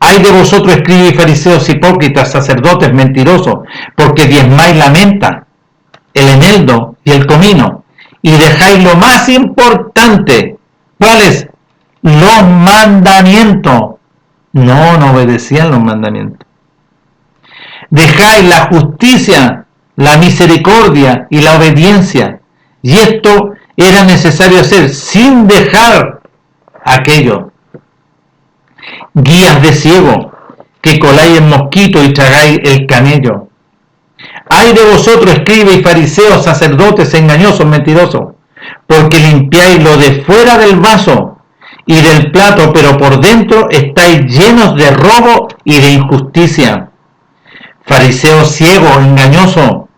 Ay de vosotros, escribas y fariseos hipócritas, sacerdotes mentirosos, porque diezmáis la menta, el eneldo y el comino, y dejáis lo más importante. ¿Cuáles? Los mandamientos. No obedecían los mandamientos. Dejáis la justicia, la misericordia y la obediencia. Y esto era necesario hacer sin dejar aquello. Guías de ciego, que coláis el mosquito y tragáis el camello. Ay de vosotros, escribas y fariseos, sacerdotes engañosos, mentirosos, porque limpiáis lo de fuera del vaso y del plato, pero por dentro estáis llenos de robo y de injusticia. Fariseo ciego, engañoso,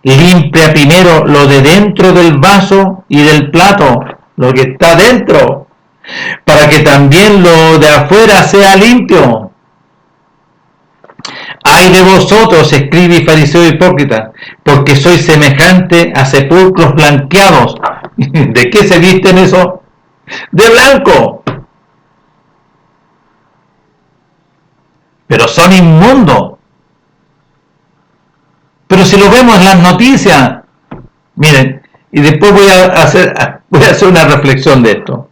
limpia primero lo de dentro del vaso y del plato, lo que está dentro, para que también lo de afuera sea limpio. Ay de vosotros, escribas y fariseos hipócritas, porque sois semejante a sepulcros blanqueados. ¿De qué se visten eso? De blanco. Pero son inmundos. Pero si lo vemos en las noticias, miren, y después voy a hacer una reflexión de esto.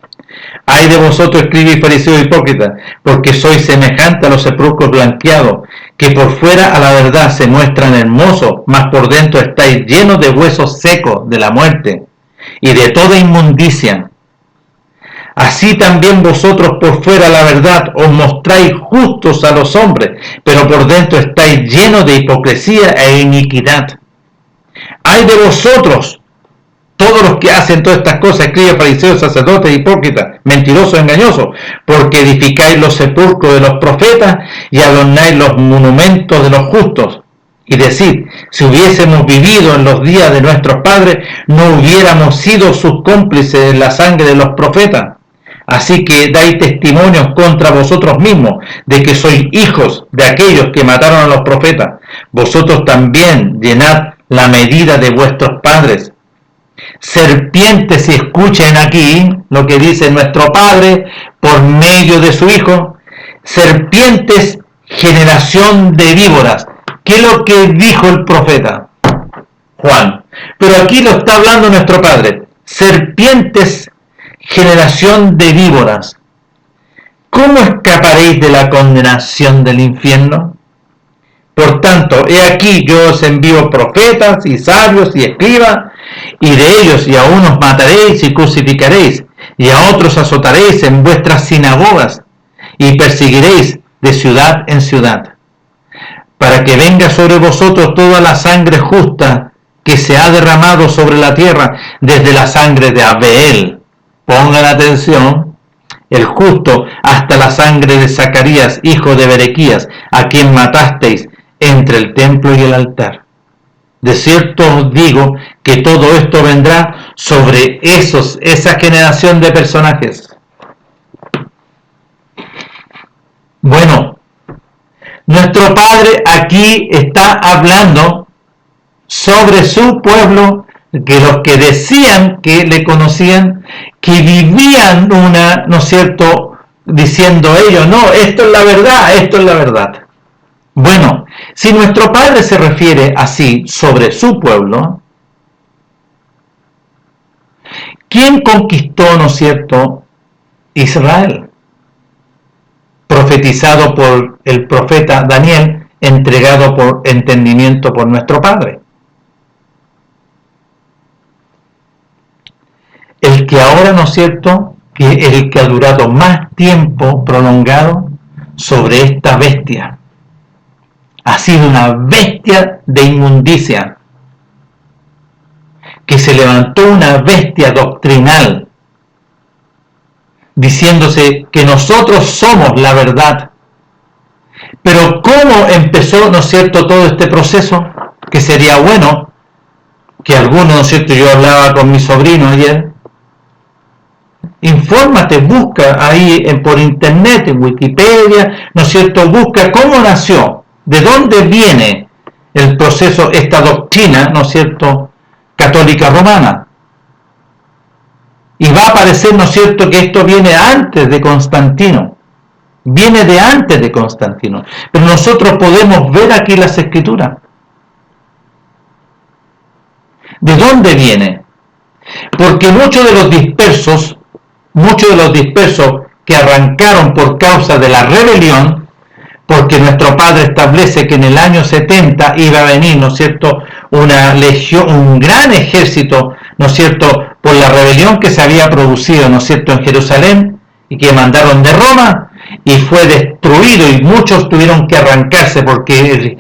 Ay de vosotros, escribas y fariseos hipócritas, porque sois semejante a los sepulcros blanqueados, que por fuera a la verdad se muestran hermosos, mas por dentro estáis llenos de huesos secos de la muerte y de toda inmundicia. Así también vosotros por fuera a la verdad os mostráis justos a los hombres, pero por dentro estáis llenos de hipocresía e iniquidad. ¡ay de vosotros! Todos los que hacen todas estas cosas, escribas, fariseos, sacerdotes, hipócritas, mentirosos, engañosos, porque edificáis los sepulcros de los profetas y adornáis los monumentos de los justos. Y decid, si hubiésemos vivido en los días de nuestros padres, no hubiéramos sido sus cómplices en la sangre de los profetas. Así que dais testimonios contra vosotros mismos de que sois hijos de aquellos que mataron a los profetas. Vosotros también llenad la medida de vuestros padres. Serpientes, y escuchen aquí lo que dice nuestro Padre por medio de su Hijo, serpientes, generación de víboras. ¿Qué es lo que dijo el profeta Juan? Pero aquí lo está hablando nuestro Padre. Serpientes, generación de víboras. ¿Cómo escaparéis de la condenación del infierno? Por tanto, he aquí yo os envío profetas y sabios y escribas, y de ellos y a unos mataréis y crucificaréis, y a otros azotaréis en vuestras sinagogas, y perseguiréis de ciudad en ciudad, para que venga sobre vosotros toda la sangre justa que se ha derramado sobre la tierra, desde la sangre de Abel, pongan atención, el justo, hasta la sangre de Zacarías, hijo de Berequías, a quien matasteis entre el templo y el altar. De cierto os digo que todo esto vendrá sobre esa generación de personajes. Bueno, nuestro Padre aquí está hablando sobre su pueblo, que los que decían que le conocían, que vivían ¿no es cierto?, diciendo ellos, no, esto es la verdad, esto es la verdad. Bueno, si nuestro Padre se refiere así sobre su pueblo, ¿quién conquistó, ¿no es cierto?, Israel? Profetizado por el profeta Daniel, entregado por entendimiento por nuestro Padre. El que ahora, ¿no es cierto?, que es el que ha durado más tiempo prolongado sobre esta bestia. Ha sido una bestia de inmundicia, que se levantó una bestia doctrinal, diciéndose que nosotros somos la verdad. Pero ¿cómo empezó, ¿no es cierto?, todo este proceso? Que sería bueno que algunos, ¿no es cierto?, yo hablaba con mi sobrino ayer, infórmate, busca ahí por internet, en Wikipedia, ¿no es cierto?, busca cómo nació, de dónde viene el proceso, esta doctrina, ¿no es cierto?, católica romana. Y va a aparecer, ¿no es cierto?, que esto viene antes de Constantino. Viene de antes de Constantino. Pero nosotros podemos ver aquí las escrituras. ¿De dónde viene? Porque muchos de los dispersos que arrancaron por causa de la rebelión, porque nuestro Padre establece que en el año 70 iba a venir, ¿no es cierto?, una legión, un gran ejército, ¿no es cierto?, por la rebelión que se había producido, ¿no es cierto?, en Jerusalén, y que mandaron de Roma, y fue destruido, y muchos tuvieron que arrancarse, porque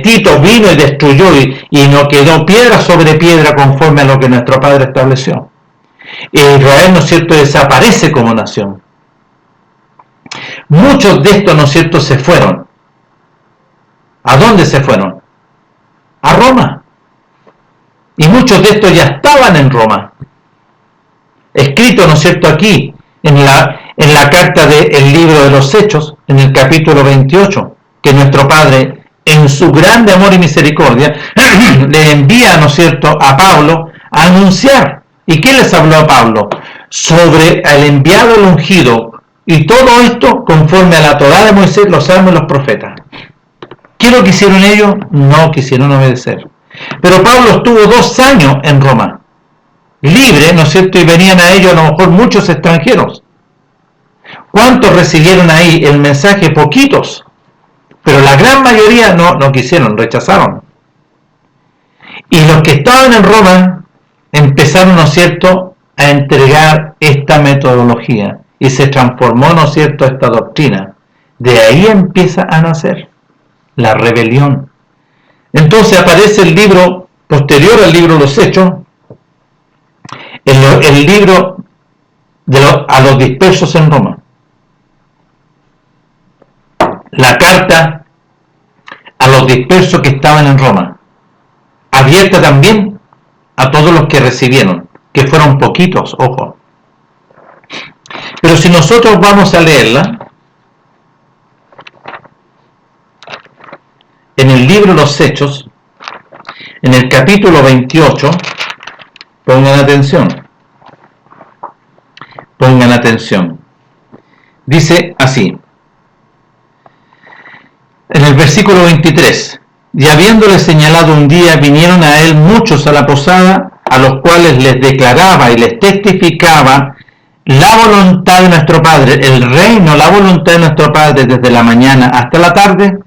Tito vino y destruyó, y no quedó piedra sobre piedra conforme a lo que nuestro Padre estableció. Israel, ¿no es cierto?, desaparece como nación. Muchos de estos, ¿no es cierto?, se fueron. ¿A dónde se fueron? A Roma. Y muchos de estos ya estaban en Roma. Escrito, ¿no es cierto?, aquí, en la carta del libro de los Hechos, en el capítulo 28, que nuestro Padre, en su grande amor y misericordia, le envía, ¿no es cierto?, a Pablo a anunciar. ¿Y qué les habló a Pablo? Sobre el enviado, el ungido, y todo esto conforme a la Torá de Moisés, los salmos y los profetas. ¿Qué es lo que hicieron ellos? No quisieron obedecer. Pero Pablo estuvo 2 años en Roma, libre, ¿no es cierto?, y venían a ellos a lo mejor muchos extranjeros. ¿Cuántos recibieron ahí el mensaje? Poquitos. Pero la gran mayoría no quisieron, rechazaron. Y los que estaban en Roma empezaron, ¿no es cierto?, a entregar esta metodología. Y se transformó, ¿no es cierto?, esta doctrina. De ahí empieza a nacer la rebelión. Entonces aparece el libro posterior al libro de los Hechos, el libro a los dispersos en Roma. La carta a los dispersos que estaban en Roma, abierta también a todos los que recibieron, que fueron poquitos, ojo. Pero si nosotros vamos a leerla, en el libro de los Hechos, en el capítulo 28, pongan atención, dice así, en el versículo 23, y habiéndole señalado un día, vinieron a él muchos a la posada, a los cuales les declaraba y les testificaba la voluntad de nuestro Padre, el reino, la voluntad de nuestro Padre desde la mañana hasta la tarde,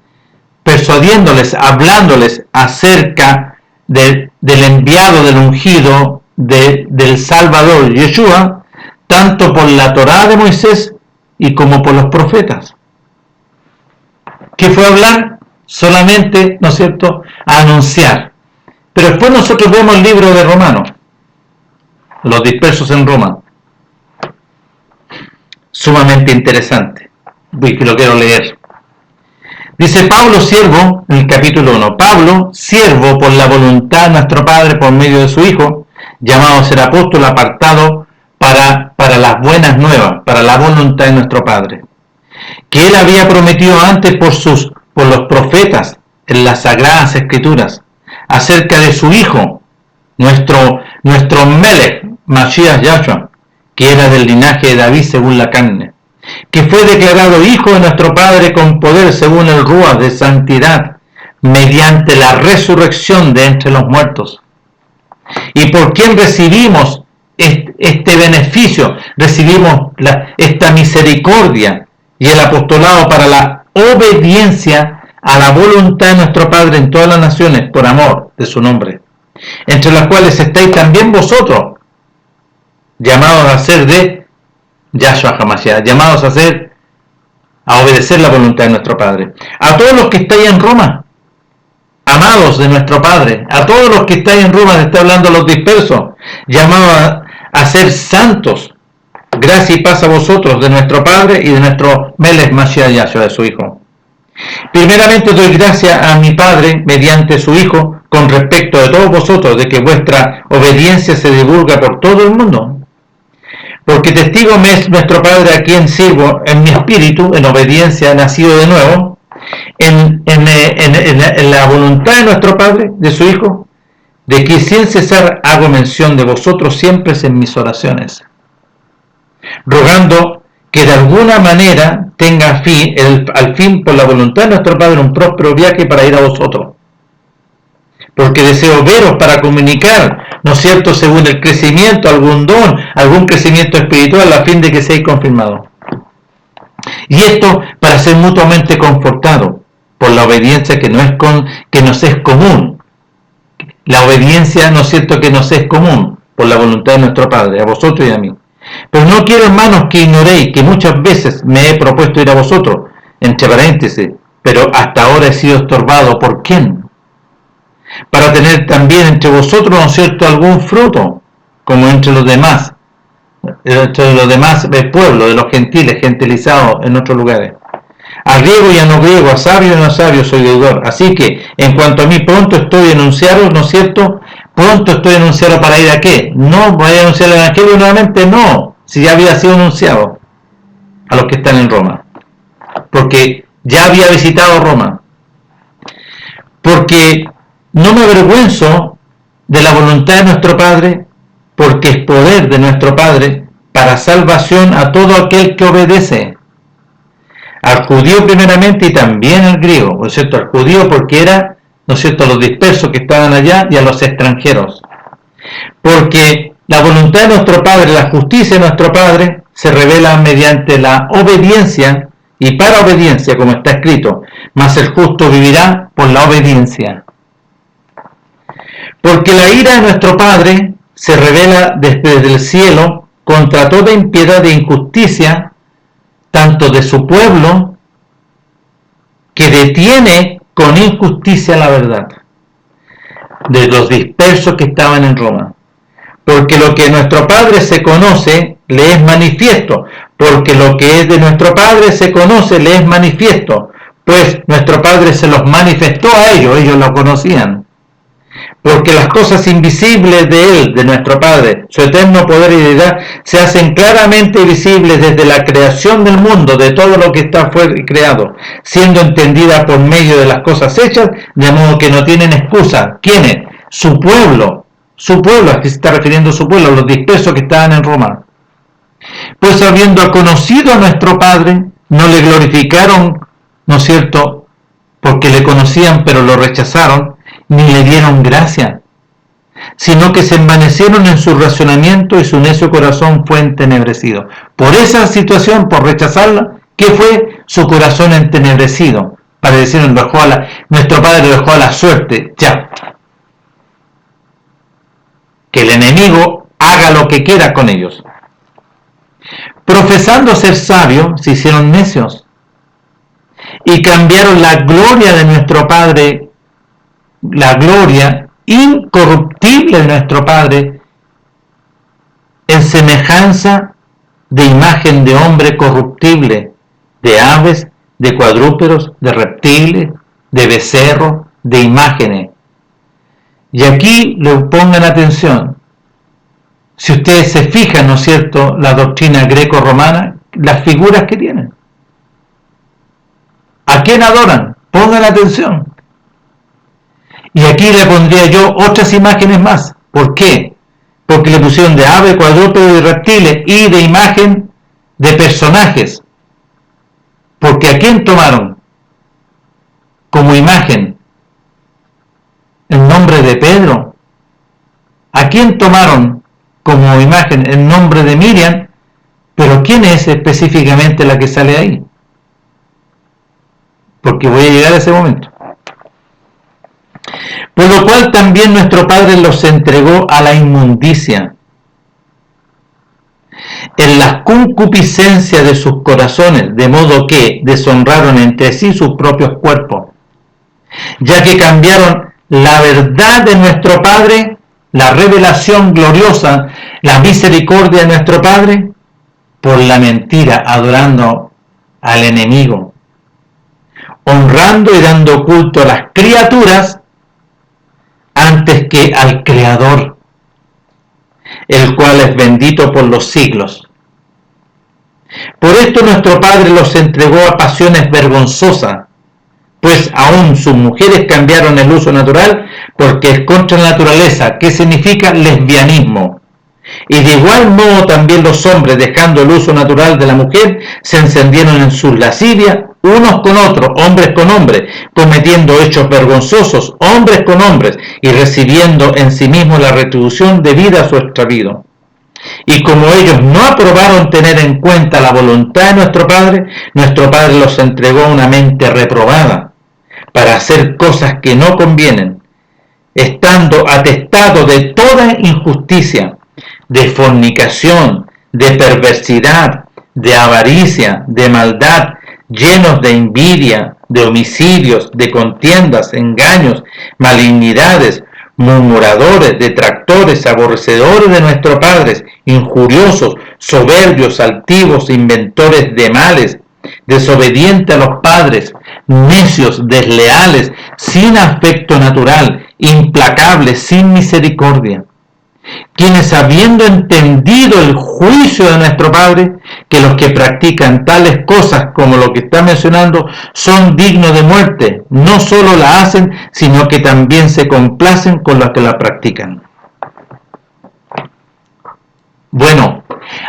persuadiéndoles, hablándoles acerca del enviado, del ungido, del Salvador, Yeshua, tanto por la Torá de Moisés y como por los profetas. ¿Qué fue a hablar? Solamente, ¿no es cierto?, a anunciar. Pero después nosotros vemos el libro de Romanos, los dispersos en Roma. Sumamente interesante. Lo quiero leer. Dice Pablo, siervo, en el capítulo 1, Pablo, siervo por la voluntad de nuestro Padre por medio de su Hijo, llamado a ser apóstol, apartado para las buenas nuevas, para la voluntad de nuestro Padre, que él había prometido antes por los profetas en las Sagradas Escrituras, acerca de su Hijo, nuestro Melech, Mashiach Yahshua, que era del linaje de David según la carne, que fue declarado Hijo de nuestro Padre con poder según el Ruach de santidad, mediante la resurrección de entre los muertos, y por quien recibimos este beneficio, recibimos esta misericordia y el apostolado para la obediencia a la voluntad de nuestro Padre en todas las naciones, por amor de su nombre, entre las cuales estáis también vosotros, llamados a ser de Yahshua HaMashiach, llamados a obedecer la voluntad de nuestro Padre. A todos los que estáis en Roma, amados de nuestro Padre, a todos los que estáis en Roma, está hablando los dispersos, llamados a ser santos, gracia y paz a vosotros de nuestro Padre y de nuestro Melech Mashiach Yahshua, de su Hijo. Primeramente doy gracias a mi Padre mediante su Hijo con respecto de todos vosotros, de que vuestra obediencia se divulga por todo el mundo. Porque testigo me es nuestro Padre, a quien sirvo en mi espíritu, en obediencia, nacido de nuevo, en la voluntad de nuestro Padre, de su Hijo, de que sin cesar hago mención de vosotros siempre en mis oraciones, rogando que de alguna manera tenga al fin por la voluntad de nuestro Padre un próspero viaje para ir a vosotros, porque deseo veros para comunicar, ¿no es cierto?, según el crecimiento, algún don, algún crecimiento espiritual, a fin de que seáis confirmados. Y esto para ser mutuamente confortados por la obediencia que nos es común. La obediencia, ¿no es cierto?, que nos es común por la voluntad de nuestro Padre, a vosotros y a mí. Pero no quiero, hermanos, que ignoréis que muchas veces me he propuesto ir a vosotros, entre paréntesis, pero hasta ahora he sido estorbado. ¿Por quién? Para tener también entre vosotros, ¿no es cierto?, algún fruto, como entre los demás pueblos, de los gentiles, gentilizados en otros lugares. A griego y a no griego, a sabio y a no sabio soy deudor. Así que, en cuanto a mí, pronto estoy a anunciaros, ¿no es cierto?, pronto estoy a anunciaros para ir a qué. ¿No voy a anunciar el Evangelio nuevamente? No, si ya había sido anunciado a los que están en Roma, porque ya había visitado Roma, porque no me avergüenzo de la voluntad de nuestro Padre, porque es poder de nuestro Padre para salvación a todo aquel que obedece, al judío primeramente y también al griego, ¿no es cierto?, al judío porque era, ¿no es cierto?, los dispersos que estaban allá, y a los extranjeros, porque la voluntad de nuestro Padre, la justicia de nuestro Padre, se revela mediante la obediencia y para obediencia, como está escrito, mas el justo vivirá por la obediencia. Porque la ira de nuestro Padre se revela desde el cielo contra toda impiedad e injusticia, tanto de su pueblo, que detiene con injusticia la verdad. de los dispersos que estaban en Roma. Porque lo que nuestro Padre se conoce, le es manifiesto. Porque lo que es de nuestro Padre se conoce, le es manifiesto. Pues nuestro Padre se los manifestó a ellos lo conocían. Porque las cosas invisibles de Él, de nuestro Padre, su eterno poder y deidad, se hacen claramente visibles desde la creación del mundo, de todo lo que está creado, siendo entendida por medio de las cosas hechas, de modo que no tienen excusa. ¿Quiénes? Su pueblo, aquí se está refiriendo a su pueblo, los dispersos que estaban en Roma. Pues habiendo conocido a nuestro Padre, no le glorificaron, ¿no es cierto?, porque le conocían pero lo rechazaron, ni le dieron gracia, sino que se envanecieron en su razonamiento y su necio corazón fue entenebrecido. Por esa situación, por rechazarla, ¿qué fue? Su corazón entenebrecido, para decir, nuestro Padre lo dejó a la suerte, ya. Que el enemigo haga lo que quiera con ellos. Profesando ser sabios, se hicieron necios y cambiaron la gloria de nuestro Padre, la gloria incorruptible de nuestro Padre, en semejanza de imagen de hombre corruptible, de aves, de cuadrúpedos, de reptiles, de becerros, de imágenes. Y aquí le pongan atención. Si ustedes se fijan, ¿no es cierto?, la doctrina greco-romana, las figuras que tienen. ¿A quién adoran? Pongan atención. Y aquí le pondría yo otras imágenes más. ¿Por qué? Porque le pusieron de ave, cuadrúpedo y reptiles y de imagen de personajes. Porque ¿a quién tomaron como imagen? El nombre de Pedro. ¿A quién tomaron como imagen? El nombre de Miriam. Pero ¿quién es específicamente la que sale ahí? Porque voy a llegar a ese momento. Por lo cual también nuestro Padre los entregó a la inmundicia, en la concupiscencia de sus corazones, de modo que deshonraron entre sí sus propios cuerpos, ya que cambiaron la verdad de nuestro Padre, la revelación gloriosa, la misericordia de nuestro Padre, por la mentira, adorando al enemigo, honrando y dando culto a las criaturas antes que al Creador, el cual es bendito por los siglos. Por esto nuestro Padre los entregó a pasiones vergonzosas, pues aún sus mujeres cambiaron el uso natural porque es contra la naturaleza, que significa lesbianismo. Y de igual modo también los hombres, dejando el uso natural de la mujer, se encendieron en sus lascivias, unos con otros, hombres con hombres, cometiendo hechos vergonzosos, hombres con hombres, y recibiendo en sí mismos la retribución debida a su extravío. Y como ellos no aprobaron tener en cuenta la voluntad de nuestro Padre los entregó a una mente reprobada, para hacer cosas que no convienen, estando atestado de toda injusticia, de fornicación, de perversidad, de avaricia, de maldad, llenos de envidia, de homicidios, de contiendas, engaños, malignidades, murmuradores, detractores, aborrecedores de nuestro Padre, injuriosos, soberbios, altivos, inventores de males, desobedientes a los padres, necios, desleales, sin afecto natural, implacables, sin misericordia, quienes habiendo entendido el juicio de nuestro Padre, que los que practican tales cosas como lo que está mencionando son dignos de muerte, no solo la hacen, sino que también se complacen con los que la practican. Bueno,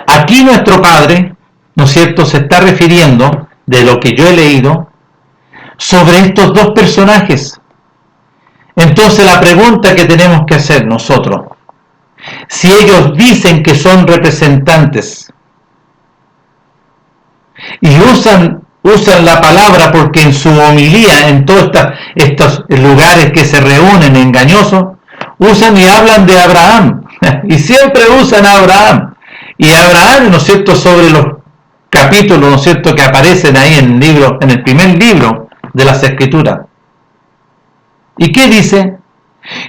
aquí nuestro Padre, ¿no es cierto?, se está refiriendo, de lo que yo he leído, sobre estos dos personajes. Entonces la pregunta que tenemos que hacer nosotros, si ellos dicen que son representantes y usan la palabra, porque en su homilía, en todos estos lugares que se reúnen engañosos, usan y hablan de Abraham, y siempre usan a Abraham, y Abraham, ¿no es cierto?, sobre los capítulos, ¿no es cierto?, que aparecen ahí en el primer libro de las Escrituras. ¿Y qué dice?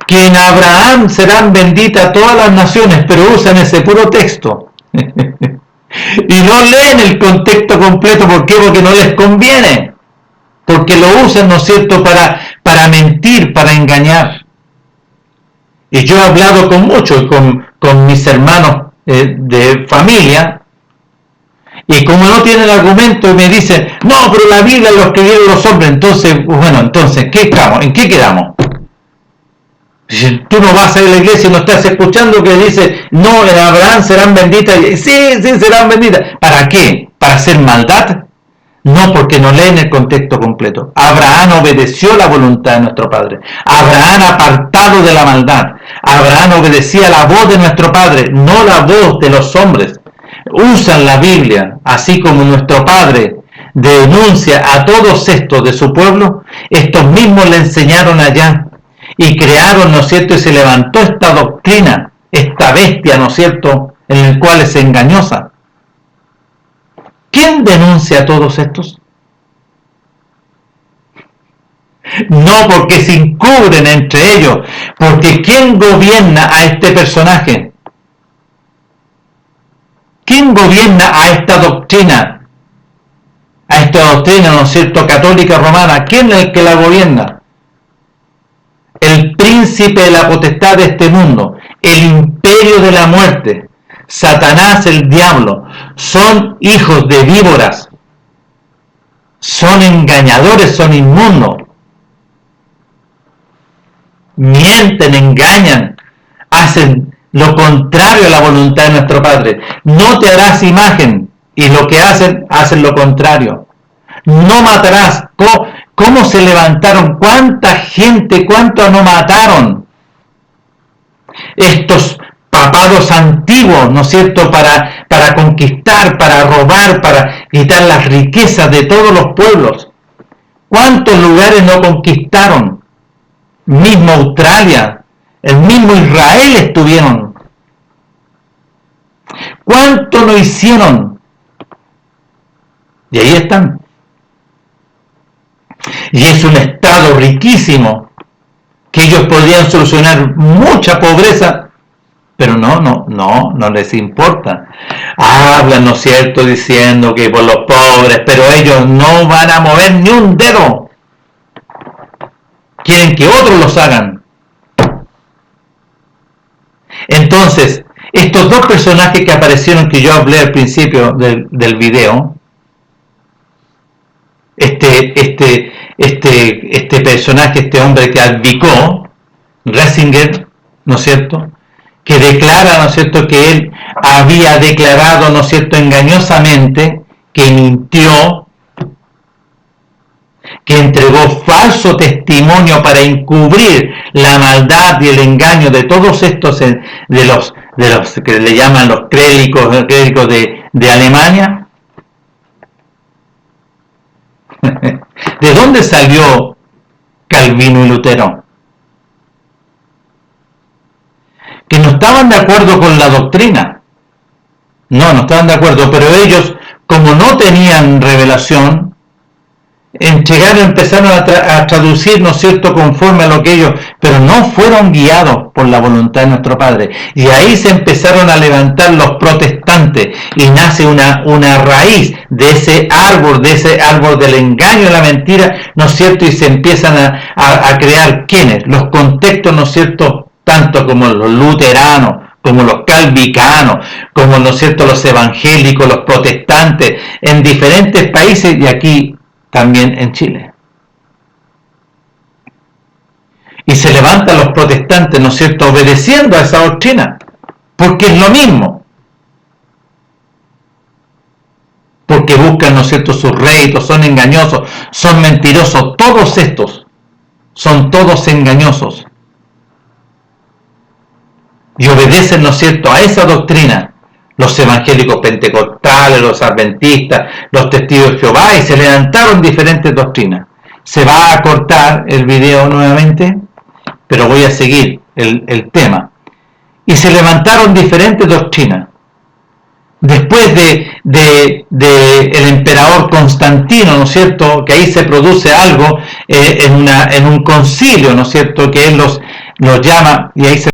Que en Abraham serán benditas todas las naciones, pero usan ese puro texto. Y no leen el contexto completo. ¿Por qué? Porque no les conviene. Porque lo usan, ¿no es cierto?, para mentir, para engañar. Y yo he hablado con muchos, con mis hermanos de familia, y como no tienen argumento me dicen, no, pero la Biblia lo escribieron los hombres. Entonces, bueno, entonces, ¿en qué quedamos? Si tú no vas a ir a la iglesia y no estás escuchando que dice, no, en Abraham serán benditas. Sí, serán benditas. ¿Para qué? ¿Para hacer maldad? No, porque no leen el contexto completo. Abraham obedeció la voluntad de nuestro Padre. Abraham apartado de la maldad. Abraham obedecía la voz de nuestro Padre, no la voz de los hombres. Usan la Biblia, así como nuestro Padre denuncia a todos estos de su pueblo. Estos mismos le enseñaron allá y crearon, ¿no es cierto?, y se levantó esta doctrina, esta bestia, ¿no es cierto?, en el cual es engañosa. ¿Quién denuncia a todos estos? No, porque se encubren entre ellos, porque ¿quién gobierna a este personaje? ¿Quién gobierna a esta doctrina? A esta doctrina, ¿no es cierto?, católica romana. ¿Quién es el que la gobierna? El príncipe de la potestad de este mundo, el imperio de la muerte, Satanás, el diablo, son hijos de víboras, son engañadores, son inmundos, mienten, engañan, hacen lo contrario a la voluntad de nuestro Padre. No te harás imagen, y lo que hacen lo contrario. No matarás. ¿Cómo se levantaron? ¿Cuánta gente? ¿Cuánto no mataron? Estos papados antiguos, ¿no es cierto?, para conquistar, para robar, para quitar las riquezas de todos los pueblos. ¿Cuántos lugares no conquistaron? Mismo Australia, el mismo Israel estuvieron. ¿Cuánto no hicieron? Y ahí están. Y es un estado riquísimo, que ellos podrían solucionar mucha pobreza, pero no les importa. Hablan, ¿no es cierto?, diciendo que por los pobres, pero ellos no van a mover ni un dedo. Quieren que otros los hagan. Entonces, estos dos personajes que aparecieron, que yo hablé al principio del video, este personaje, este hombre que advocó, Ratzinger, ¿no es cierto?, que declara, ¿no es cierto?, que él había declarado, ¿no es cierto?, engañosamente, que mintió, que entregó falso testimonio para encubrir la maldad y el engaño de todos estos, de los que le llaman los clérigos de Alemania. ¿De dónde salió Calvino y Lutero? Que no estaban de acuerdo con la doctrina. No estaban de acuerdo, pero ellos, como no tenían revelación, empezaron a traducir, ¿no es cierto?, conforme a lo que ellos, pero no fueron guiados por la voluntad de nuestro Padre. Y ahí se empezaron a levantar los protestantes, y nace una raíz de ese árbol del engaño y la mentira, ¿no es cierto?, y se empiezan a crear, ¿quiénes? Los contextos, ¿no es cierto?, tanto como los luteranos, como los calvicanos, como, ¿no es cierto?, los evangélicos, los protestantes, en diferentes países, y aquí también en Chile. Y se levantan los protestantes, ¿no es cierto?, obedeciendo a esa doctrina, porque es lo mismo. Porque buscan, ¿no es cierto?, sus réditos, son engañosos, son mentirosos, todos estos son todos engañosos. Y obedecen, ¿no es cierto?, a esa doctrina. Los evangélicos pentecostales, los adventistas, los testigos de Jehová, y se levantaron diferentes doctrinas. Se va a cortar el video nuevamente, pero voy a seguir el tema. Y se levantaron diferentes doctrinas. Después de el emperador Constantino, ¿no es cierto?, que ahí se produce algo en un concilio, ¿no es cierto?, que es los llama y ahí se